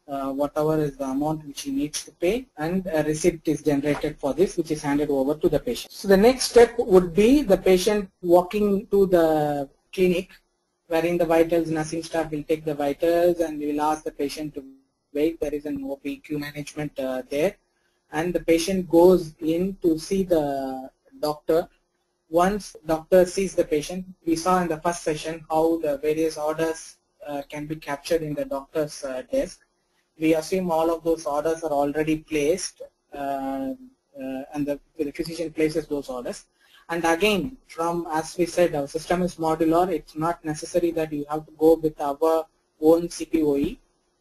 whatever is the amount which he needs to pay, and a receipt is generated for this, which is handed over to the patient. So the next step would be the patient walking to the clinic, wherein the vitals, nursing staff will take the vitals and we will ask the patient to wait. There is an OPQ management there, and the patient goes in to see the doctor. Once doctor sees the patient, we saw in the first session how the various orders can be captured in the doctor's desk. We assume all of those orders are already placed, and the physician places those orders. And again, as we said, our system is modular. It's not necessary that you have to go with our own CPOE.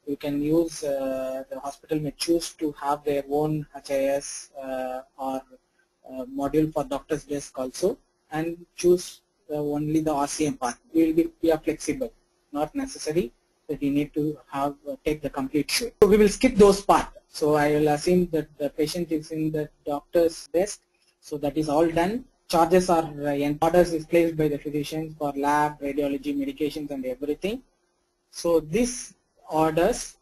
You can use, the hospital may choose to have their own HIS or module for doctor's desk also, and choose only the RCM part. We are flexible, not necessary that you need to have take the complete shoot. So we will skip those parts. So I will assume that the patient is in the doctor's desk. So that is all done. Charges are orders is placed by the physicians for lab, radiology, medications, and everything. So these orders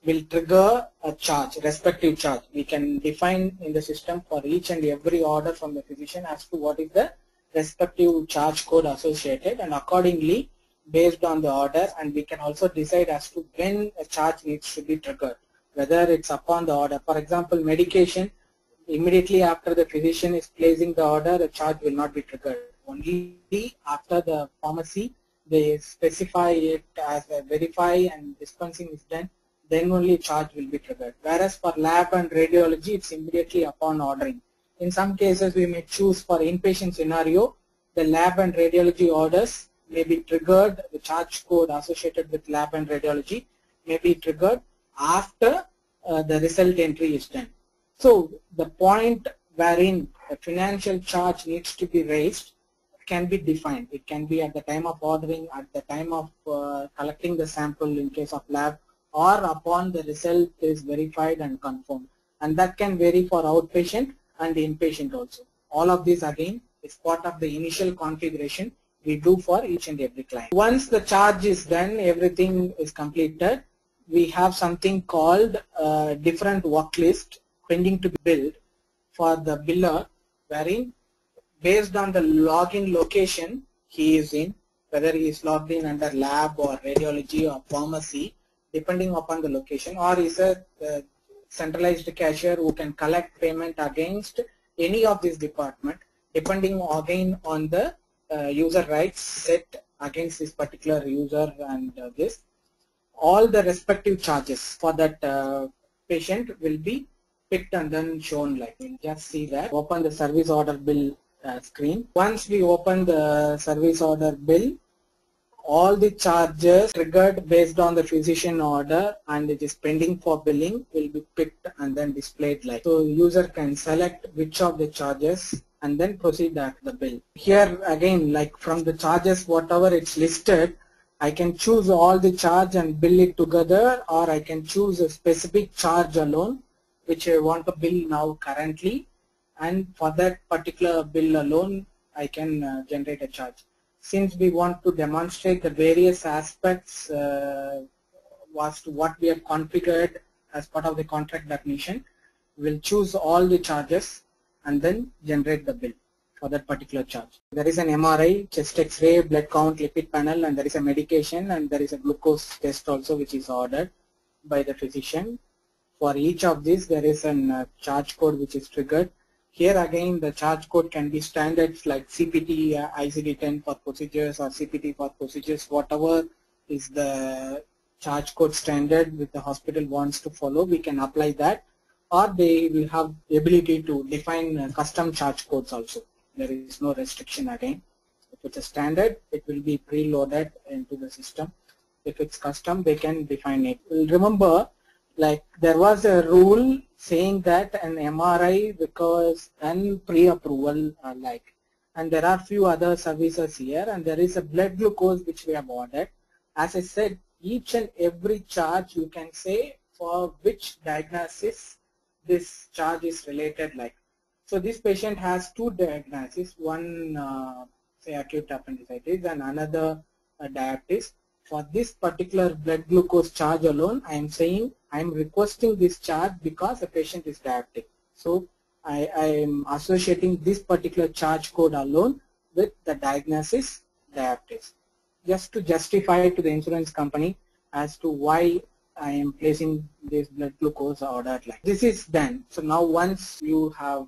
will trigger a charge, respective charge. We can define in the system for each and every order from the physician as to what is the respective charge code associated, and accordingly based on the order, and we can also decide as to when a charge needs to be triggered, whether it's upon the order. For example, medication, immediately after the physician is placing the order, the charge will not be triggered. Only after the pharmacy they specify it as a verify and dispensing is done, then only charge will be triggered. Whereas for lab and radiology, it's immediately upon ordering. In some cases, we may choose for inpatient scenario, the lab and radiology orders may be triggered, the charge code associated with lab and radiology may be triggered after the result entry is done. So the point wherein a financial charge needs to be raised can be defined. It can be at the time of ordering, at the time of collecting the sample in case of lab, or upon the result is verified and confirmed. And that can vary for outpatient and inpatient also. All of this again is part of the initial configuration we do for each and every client. Once the charge is done, everything is completed, we have something called different work list pending to be billed for the biller, wherein based on the login location he is in, whether he is logged in under lab or radiology or pharmacy, depending upon the location, or is a centralized cashier who can collect payment against any of these department, depending again on the user rights set against this particular user, and this all the respective charges for that patient will be picked and then shown. Like we'll just see that. Open the service order bill screen. Once we open the service order bill, all the charges triggered based on the physician order and it is pending for billing will be picked and then displayed like. So user can select which of the charges and then proceed after the bill. Here again, like from the charges whatever it's listed, I can choose all the charge and bill it together, or I can choose a specific charge alone which I want to bill now currently, and for that particular bill alone I can generate a charge. Since we want to demonstrate the various aspects was to what we have configured as part of the contract definition, we'll choose all the charges and then generate the bill for that particular charge. There is an MRI, chest X-ray, blood count, lipid panel, and there is a medication, and there is a glucose test also which is ordered by the physician. For each of these there is a charge code which is triggered. Here again the charge code can be standards like CPT, ICD-10 for procedures, or CPT for procedures, whatever is the charge code standard which the hospital wants to follow, we can apply that, or they will have the ability to define custom charge codes also. There is no restriction again. If it's a standard, it will be preloaded into the system. If it's custom, they can define it. Remember, like there was a rule saying that an MRI because and pre-approval like, and there are few other services here, and there is a blood glucose which we have ordered. As I said, each and every charge you can say for which diagnosis this charge is related like. So this patient has two diagnoses, one say acute appendicitis and another diabetes. For this particular blood glucose charge alone, I am saying I am requesting this charge because the patient is diabetic. So I am associating this particular charge code alone with the diagnosis diabetes, just to justify to the insurance company as to why I am placing this blood glucose order like this is done. So now once you have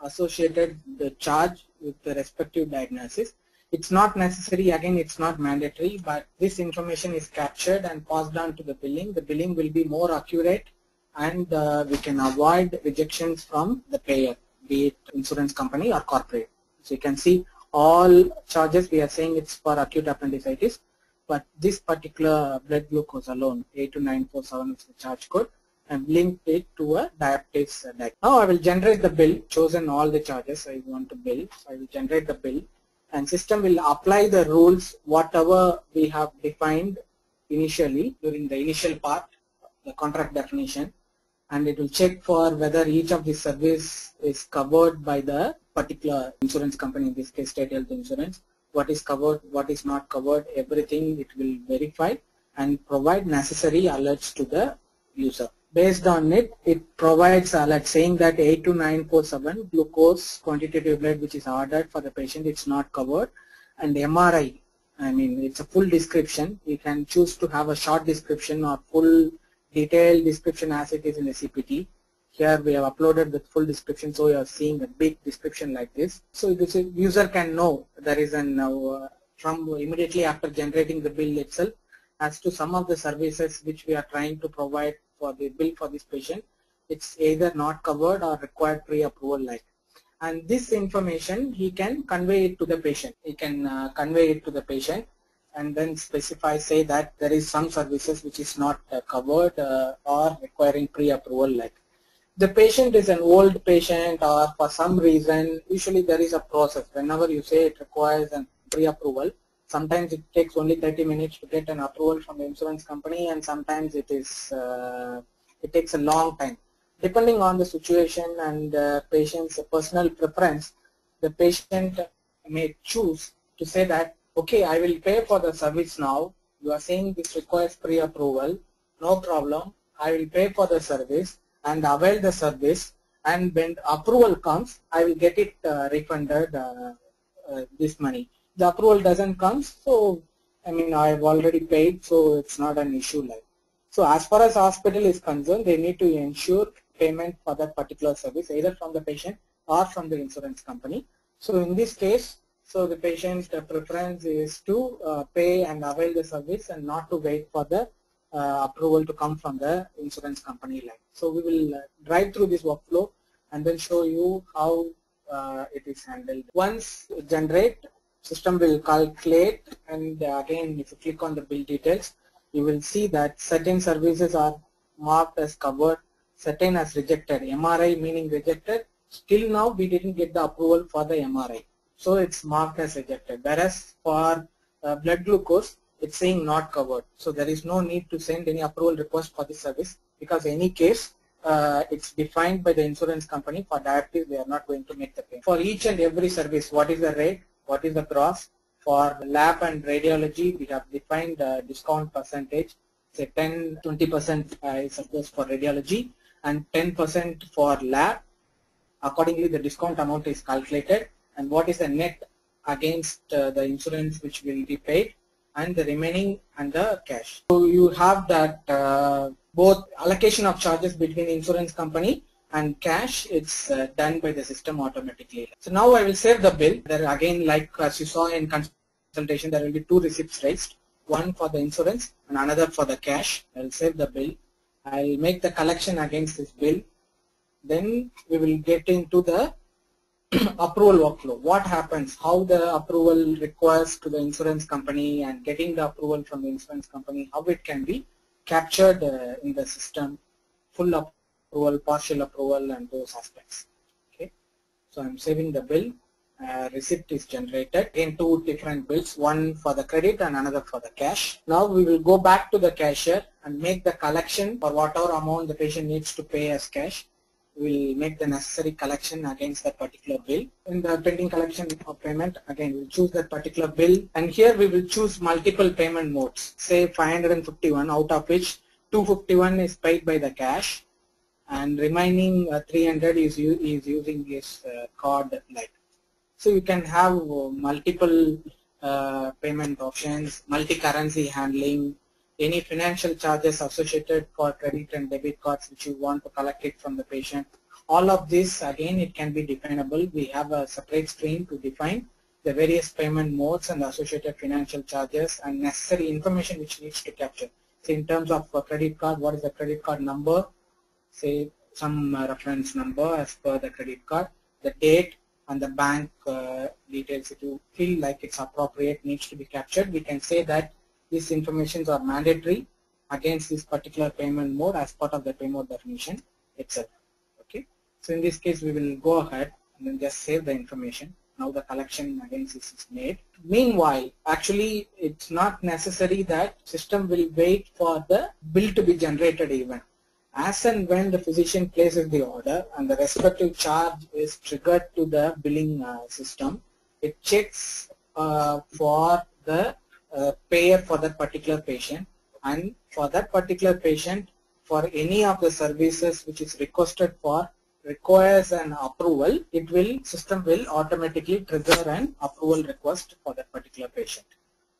associated the charge with the respective diagnosis, it's not necessary, again it's not mandatory, but this information is captured and passed on to the billing. The billing will be more accurate, and we can avoid rejections from the payer, be it insurance company or corporate. So you can see all charges we are saying it's for acute appendicitis, but this particular blood glucose alone, 82947 is the charge code, and linked it to a diabetes diagnosis. Now I will generate the bill, chosen all the charges I want to bill. So I will generate the bill, and system will apply the rules whatever we have defined initially during the initial part, the contract definition, and it will check for whether each of the service is covered by the particular insurance company, in this case State Health Insurance. What is covered, what is not covered, everything it will verify and provide necessary alerts to the user. Based on it, it provides alert saying that 82947 glucose quantitative blood which is ordered for the patient, it's not covered, and MRI, I mean it's a full description. You can choose to have a short description or full detailed description as it is in the CPT. Here we have uploaded the full description, so you are seeing a big description like this. So the user can know there is an from immediately after generating the bill itself as to some of the services which we are trying to provide for the bill for this patient. It's either not covered or required pre-approval like. And this information he can convey it to the patient. He can convey it to the patient and then specify, say that there is some services which is not covered or requiring pre-approval like. The patient is an old patient, or for some reason, usually there is a process. Whenever you say it requires a pre-approval, sometimes it takes only 30 minutes to get an approval from the insurance company, and sometimes it is it takes a long time. Depending on the situation and patient's personal preference, the patient may choose to say that, okay, I will pay for the service now. You are saying this requires pre-approval, no problem. I will pay for the service and avail the service, and when approval comes, I will get it refunded this money. The approval doesn't come, so I mean I have already paid, so it's not an issue like. So as far as hospital is concerned, they need to ensure payment for that particular service either from the patient or from the insurance company. So in this case, so the patient's preference is to pay and avail the service and not to wait for the approval to come from the insurance company line. So we will drive through this workflow and then show you how it is handled. Once generate, system will calculate, and again if you click on the bill details, you will see that certain services are marked as covered, certain as rejected. MRI meaning rejected. Still now we didn't get the approval for the MRI, so it's marked as rejected. Whereas for blood glucose, it's saying not covered. So there is no need to send any approval request for this service, because any case it's defined by the insurance company. For diabetes, they are not going to make the payment. For each and every service, what is the rate, what is the gross? For lab and radiology, we have defined discount percentage. Say 10-20% I suppose for radiology and 10% for lab. Accordingly, the discount amount is calculated, and what is the net against the insurance which will be paid, and the remaining and the cash. So you have that both allocation of charges between insurance company and cash, it's done by the system automatically. So now I will save the bill. There again, like as you saw in consultation, there will be two receipts raised, one for the insurance and another for the cash. I will save the bill. I will make the collection against this bill. Then we will get into the approval workflow. What happens, how the approval requires to the insurance company and getting the approval from the insurance company, how it can be captured in the system, full approval, partial approval, and those aspects. Okay, so I'm saving the bill. Receipt is generated in two different bills, one for the credit and another for the cash. Now we will go back to the cashier and make the collection for whatever amount the patient needs to pay as cash. We will make the necessary collection against that particular bill. In the pending collection of payment, again we'll choose that particular bill, and here we will choose multiple payment modes. Say 551, out of which 251 is paid by the cash, and remaining 300 is using his card like. So you can have multiple payment options, multi-currency handling, any financial charges associated for credit and debit cards which you want to collect it from the patient. All of this, again, it can be definable. We have a separate screen to define the various payment modes and associated financial charges and necessary information which needs to capture. So in terms of a credit card, what is the credit card number? Say some reference number as per the credit card, the date and the bank details. If you feel like it's appropriate, needs to be captured, we can say that these informations are mandatory against this particular payment mode as part of the payment definition itself. Okay, so in this case we will go ahead and then just save the information. Now the collection against this is made. Meanwhile, actually it's not necessary that system will wait for the bill to be generated even. As and when the physician places the order and the respective charge is triggered to the billing system, it checks for the payer for that particular patient, and for that particular patient, for any of the services which is requested for requires an approval, system will automatically trigger an approval request for that particular patient.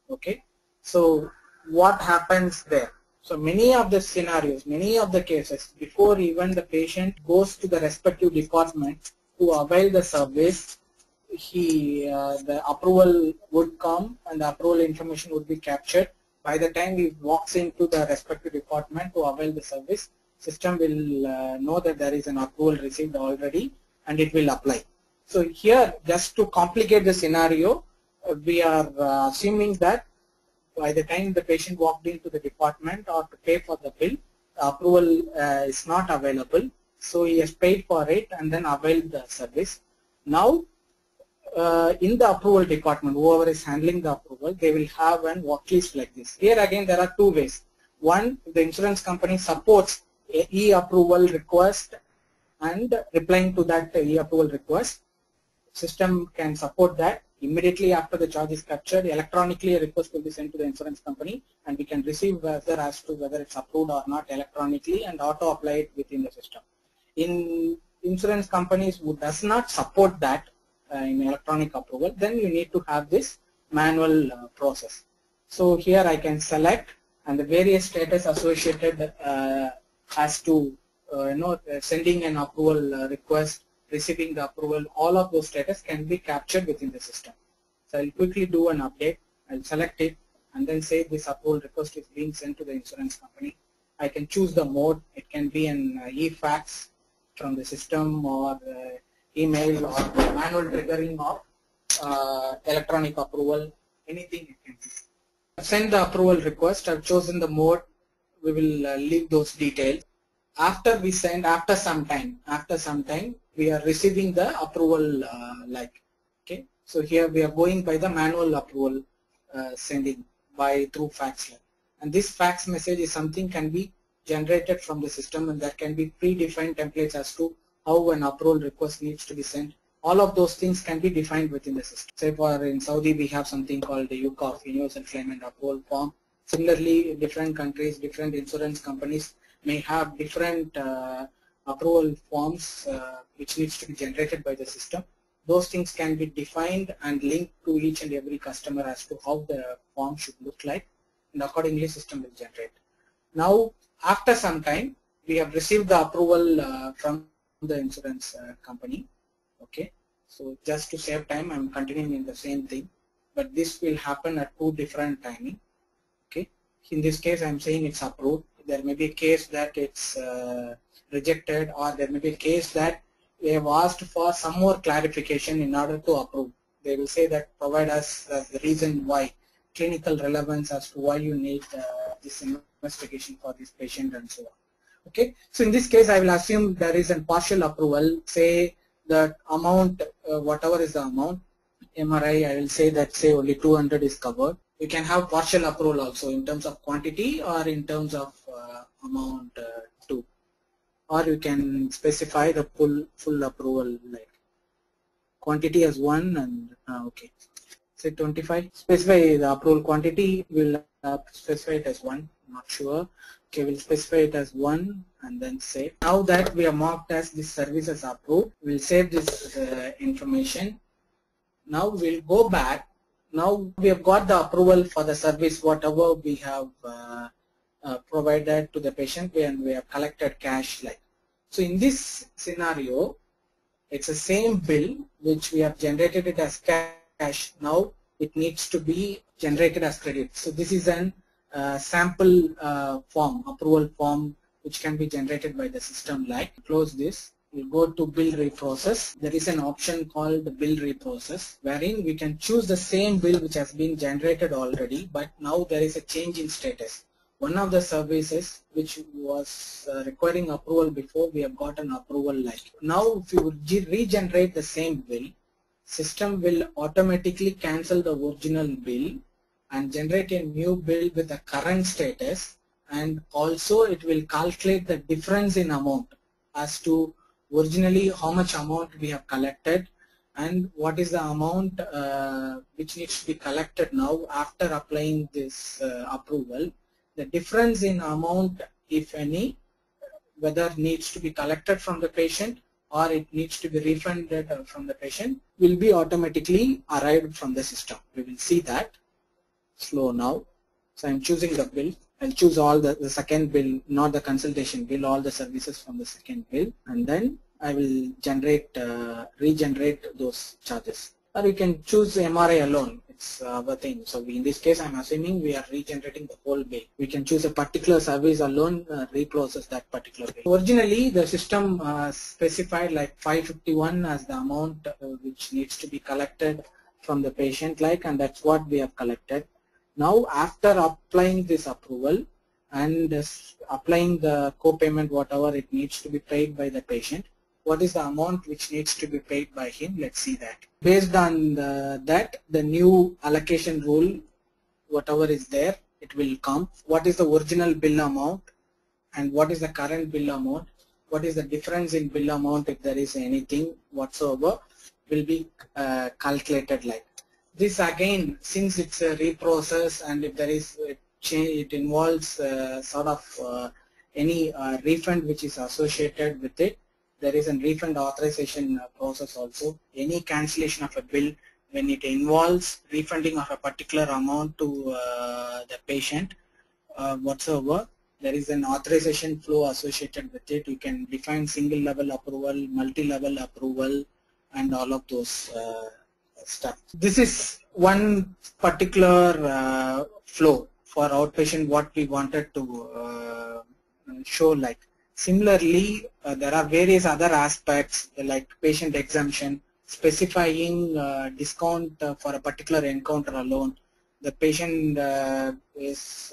Okay, so what happens there? So many of the scenarios, many of the cases, before even the patient goes to the respective department to avail the service, the approval would come and the approval information would be captured. By the time he walks into the respective department to avail the service, system will know that there is an approval received already and it will apply. So here, just to complicate the scenario, we are assuming that by the time the patient walked into the department or to pay for the bill, the approval is not available. So he has paid for it and then availed the service. Now, in the approval department, whoever is handling the approval, they will have an worklist like this. Here again, there are two ways. One, the insurance company supports a e-approval request and replying to that e-approval request. System can support that. Immediately after the charge is captured, electronically a request will be sent to the insurance company and we can receive whether as to whether it's approved or not electronically and auto apply it within the system. In insurance companies who does not support that in electronic approval, then you need to have this manual process. So here I can select and the various status associated as to sending an approval request, receiving the approval, all of those status can be captured within the system. So I'll quickly do an update. I'll select it and then say this approval request is being sent to the insurance company. I can choose the mode. It can be an e-fax from the system or email or manual triggering of electronic approval, anything it can be. Send the approval request. I've chosen the mode. We will leave those details. After we send, after some time, we are receiving the approval okay. So here we are going by the manual approval sending through fax. And this fax message is something can be generated from the system and there can be predefined templates as to how an approval request needs to be sent. All of those things can be defined within the system. Say for in Saudi we have something called the UCOF, Universal Claimant Approval Form. Similarly, different countries, different insurance companies may have different approval forms which needs to be generated by the system. Those things can be defined and linked to each and every customer as to how the form should look like, and accordingly system will generate. Now, after some time, we have received the approval from the insurance company. Okay, so just to save time, I'm continuing in the same thing, but this will happen at two different timing. Okay, in this case, I'm saying it's approved. There may be a case that it's rejected, or there may be a case that they have asked for some more clarification in order to approve. They will say that provide us the reason why, clinical relevance as to why you need this investigation for this patient and so on. Okay, so in this case I will assume there is a partial approval, say that amount, whatever is the amount, MRI, I will say that say only 200 is covered. You can have partial approval also in terms of quantity or in terms of amount too. Or you can specify the full approval, like quantity as 1 and okay, say 25. Specify the approval quantity, will specify it as 1, not sure. Okay, we'll specify it as 1 and then save. Now that we are marked as this service as approved, we'll save this information. Now we'll go back. Now we have got the approval for the service, whatever we have provided to the patient when we have collected cash like. So in this scenario, it's the same bill which we have generated it as cash. Now it needs to be generated as credit. So this is an sample form, approval form, which can be generated by the system. Like, close this. We'll go to bill reprocess. There is an option called bill reprocess, wherein we can choose the same bill which has been generated already, but now there is a change in status. One of the services which was requiring approval before, we have got an approval like. Now if you regenerate the same bill, system will automatically cancel the original bill and generate a new bill with the current status, and also it will calculate the difference in amount as to originally how much amount we have collected and what is the amount which needs to be collected now after applying this approval. The difference in amount, if any, whether needs to be collected from the patient or it needs to be refunded from the patient, will be automatically arrived from the system. We will see that. Slow now. So I'm choosing the bill. I'll choose all the second bill, not the consultation bill, all the services from the second bill, and then I will regenerate those charges. Or you can choose MRI alone. It's our thing. So in this case, I'm assuming we are regenerating the whole bill. We can choose a particular service alone, reprocess that particular bill. Originally, the system specified like 551 as the amount which needs to be collected from the patient, like, and that's what we have collected. Now, after applying this approval and applying the co-payment, whatever it needs to be paid by the patient, what is the amount which needs to be paid by him? Let's see that. Based on that, the new allocation rule, whatever is there, it will come. What is the original bill amount and what is the current bill amount? What is the difference in bill amount, if there is anything whatsoever, will be calculated like. This again, since it's a reprocess and if there is a change, it involves sort of any refund which is associated with it. There is a refund authorization process also. Any cancellation of a bill, when it involves refunding of a particular amount to the patient whatsoever, there is an authorization flow associated with it. You can define single level approval, multi-level approval, and all of those stuff. This is one particular flow for outpatient what we wanted to show like. Similarly, there are various other aspects like patient exemption, specifying discount for a particular encounter alone. The patient is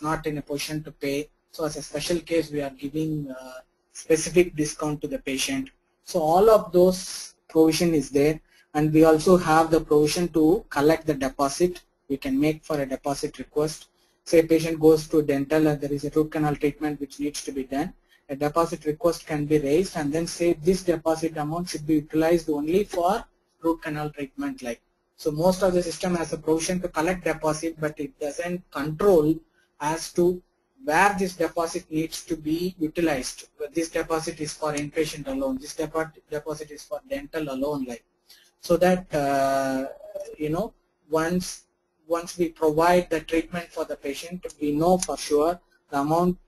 not in a position to pay, so as a special case we are giving specific discount to the patient. So all of those provision is there, and we also have the provision to collect the deposit. We can make for a deposit request. Say a patient goes to dental and there is a root canal treatment which needs to be done. A deposit request can be raised and then say this deposit amount should be utilized only for root canal treatment like. So most of the system has a provision to collect deposit, but it doesn't control as to where this deposit needs to be utilized. This deposit is for inpatient alone, this deposit is for dental alone like. So that you know, once we provide the treatment for the patient, we know for sure the amount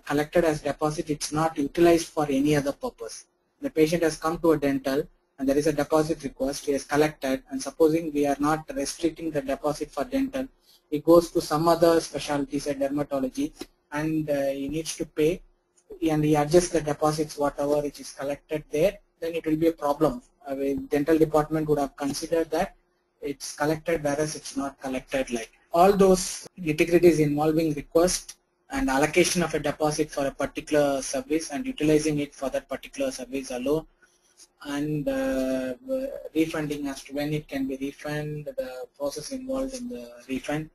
collected as deposit, it's not utilized for any other purpose. The patient has come to a dental and there is a deposit request, he has collected, and supposing we are not restricting the deposit for dental, he goes to some other specialty, say dermatology, and he needs to pay and he adjusts the deposits whatever which is collected there, then it will be a problem. Dental department would have considered that it's collected whereas it's not collected like. All those nitty-gritties involving request and allocation of a deposit for a particular service and utilizing it for that particular service alone, and refunding as to when it can be refunded, the process involved in the refund,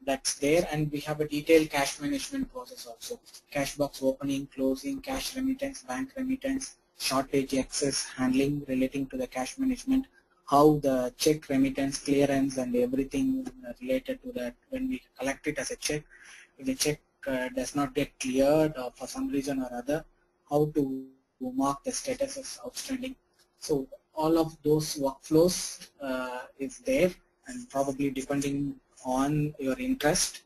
that's there. And we have a detailed cash management process also. Cash box opening, closing, cash remittance, bank remittance, shortage, excess, handling relating to the cash management, how the check remittance, clearance and everything related to that when we collect it as a check. If the check does not get cleared or for some reason or other, how to mark the status as outstanding. So all of those workflows is there, and probably depending on your interest,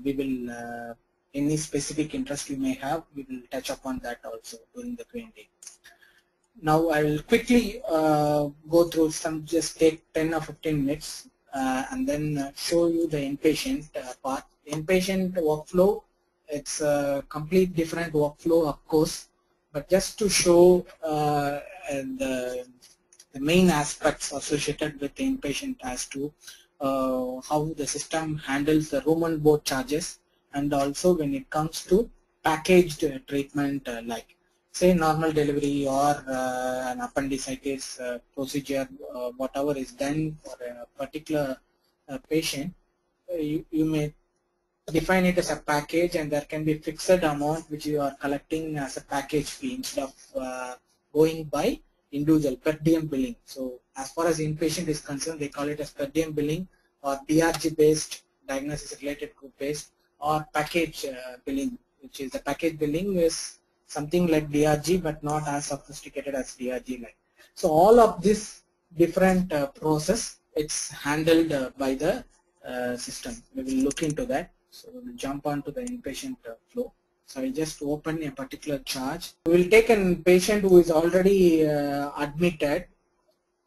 we will any specific interest you may have, we will touch upon that also during the Q&A. Now I will quickly go through some, just take 10 or 15 minutes and then show you the inpatient part. Inpatient workflow, it's a complete different workflow of course, but just to show the main aspects associated with the inpatient as to how the system handles the room and board charges, and also when it comes to packaged treatment like say normal delivery or an appendicitis procedure, whatever is done for a particular patient, you may define it as a package, and there can be fixed amount which you are collecting as a package fee instead of going by individual per diem billing. So as far as inpatient is concerned, they call it as per diem billing or DRG based, diagnosis related group based, or package billing, which is the package billing is something like DRG but not as sophisticated as DRG like. So all of this different process, it's handled by the system. We will look into that. So we will jump on to the inpatient flow. So I will just open a particular charge. We will take a patient who is already admitted.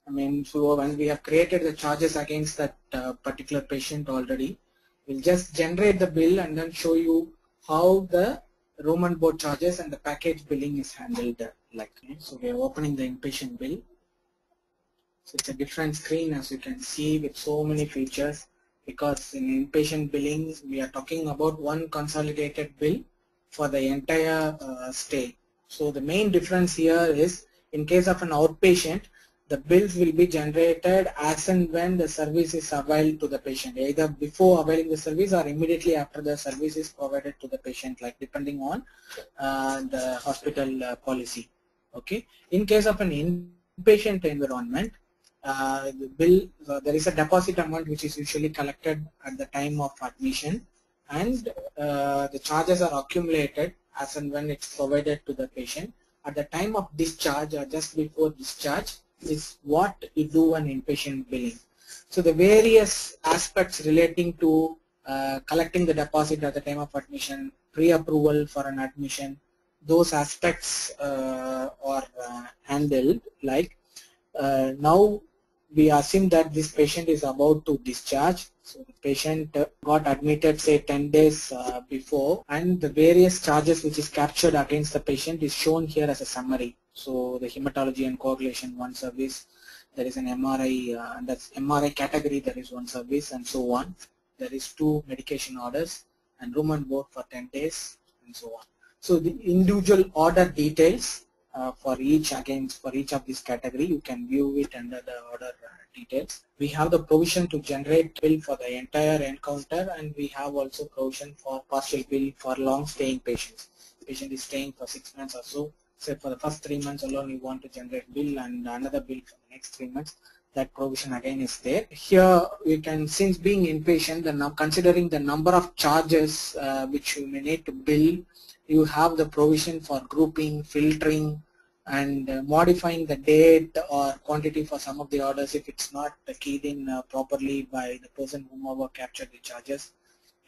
I mean, so when we have created the charges against that particular patient already, we'll just generate the bill and then show you how the room and board charges and the package billing is handled like. So we are opening the inpatient bill. So it's a different screen as you can see with so many features, because in inpatient billing we are talking about one consolidated bill for the entire stay. So the main difference here is in case of an outpatient, the bills will be generated as and when the service is availed to the patient, either before availing the service or immediately after the service is provided to the patient, like depending on the hospital policy. Okay. In case of an inpatient environment, the bill, there is a deposit amount which is usually collected at the time of admission, and the charges are accumulated as and when it's provided to the patient. At the time of discharge or just before discharge is what you do an inpatient billing. So the various aspects relating to collecting the deposit at the time of admission, pre-approval for an admission, those aspects are handled like now we assume that this patient is about to discharge. So the patient got admitted say 10 days before, and the various charges which is captured against the patient is shown here as a summary. So the hematology and coagulation, one service, there is an MRI, that's MRI category, there is one service, and so on. There is 2 medication orders and room and board for 10 days and so on. So the individual order details for each of this category, you can view it under the order details. We have the provision to generate bill for the entire encounter, and we have also provision for partial bill for long staying patients. Patient is staying for 6 months or so. Say for the first 3 months alone you want to generate bill and another bill for the next 3 months. That provision again is there. Here we can, since being inpatient, now considering the number of charges which you may need to bill, you have the provision for grouping, filtering, and modifying the date or quantity for some of the orders if it's not keyed in properly by the person whomever captured the charges,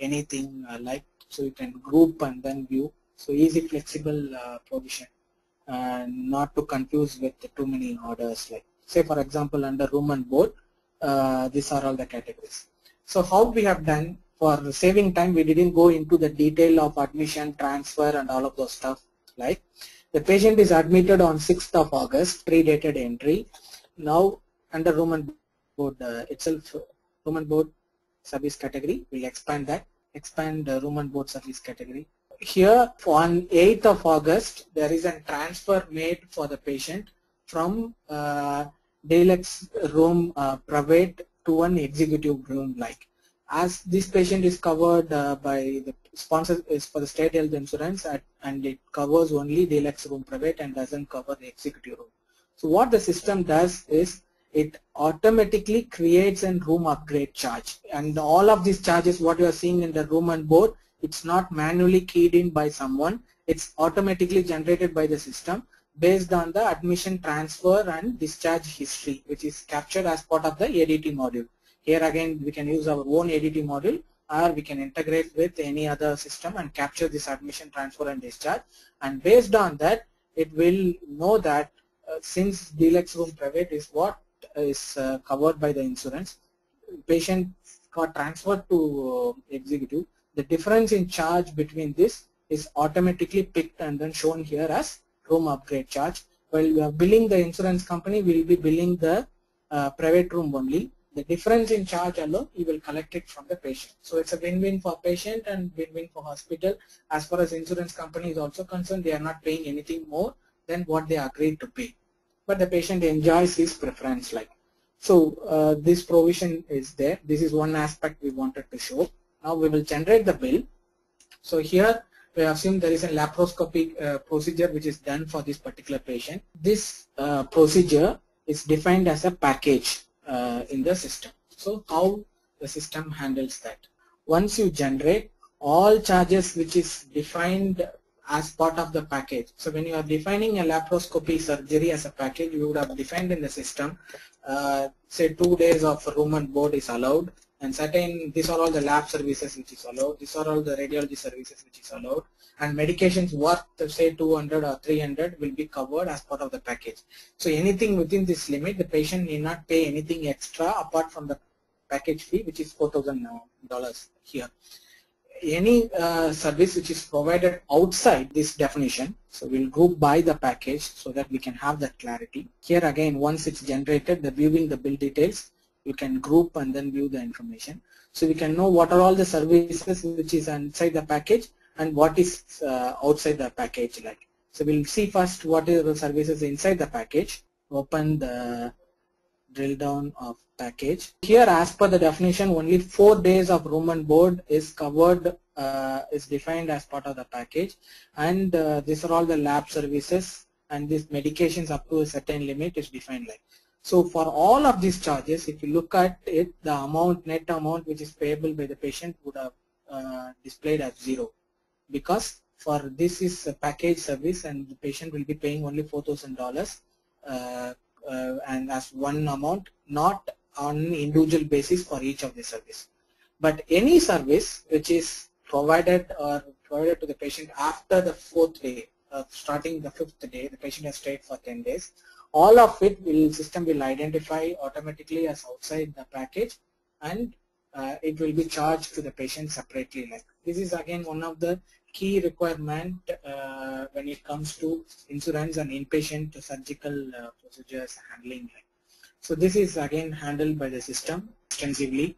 anything like. So you can group and then view. So easy, flexible provision, not to confuse with too many orders. Like say for example under room and board, these are all the categories. So how we have done, for saving time, we didn't go into the detail of admission, transfer, and all of those stuff. Like the patient is admitted on 6th of August, pre-dated entry. Now under room and board itself, room and board service category, we'll expand that, expand the room and board service category. Here on 8th of August, there is a transfer made for the patient from deluxe room private to an executive room like. As this patient is covered by the sponsor is for the state health insurance and it covers only deluxe room private and doesn't cover the executive room. So what the system does is it automatically creates a room upgrade charge, and all of these charges what you are seeing in the room and board, it's not manually keyed in by someone, it's automatically generated by the system based on the admission, transfer, and discharge history which is captured as part of the ADT module. Here again we can use our own ADT module or we can integrate with any other system and capture this admission, transfer and discharge, and based on that it will know that since deluxe room private is what is covered by the insurance, patient got transferred to executive, the difference in charge between this is automatically picked and then shown here as room upgrade charge. While we are billing the insurance company, we will be billing the private room only. The difference in charge alone, you will collect it from the patient. So it's a win-win for patient and win-win for hospital. As far as insurance company is also concerned, they are not paying anything more than what they agreed to pay. But the patient enjoys his preference like. So this provision is there. This is one aspect we wanted to show. Now we will generate the bill. So here we assume there is a laparoscopic procedure which is done for this particular patient. This procedure is defined as a package in the system. So how the system handles that? Once you generate all charges which is defined as part of the package. So when you are defining a laparoscopy surgery as a package, you would have defined in the system, say 2 days of room and board is allowed, and certain, these are all the lab services which is allowed, these are all the radiology services which is allowed, and medications worth say 200 or 300 will be covered as part of the package. So anything within this limit, the patient need not pay anything extra apart from the package fee, which is $4,000 here. Any service which is provided outside this definition, so we'll group by the package so that we can have that clarity. Here again, once it's generated, the viewing the bill details, you can group and then view the information. So we can know what are all the services which is inside the package and what is outside the package like. So we'll see first what is the services inside the package. Open the drill down of package. Here as per the definition, only 4 days of room and board is covered, is defined as part of the package, and these are all the lab services, and these medications up to a certain limit is defined like. So for all of these charges, if you look at it, the amount, net amount which is payable by the patient would have displayed as 0, because for this is a package service and the patient will be paying only $4,000 and as one amount, not on individual basis for each of the service. But any service which is provided or provided to the patient after the 4th day, starting the 5th day, the patient has stayed for 10 days, all of it will system will identify automatically as outside the package, and it will be charged to the patient separately. Like this is again one of the key requirement when it comes to insurance and inpatient surgical procedures handling. So this is again handled by the system extensively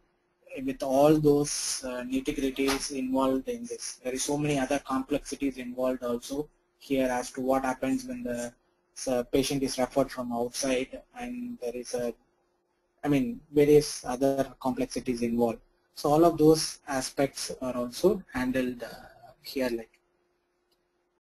with all those nitty-gritties involved in this. There is so many other complexities involved also here as to what happens when the patient is referred from outside, and there is various other complexities involved. So all of those aspects are also handled here like.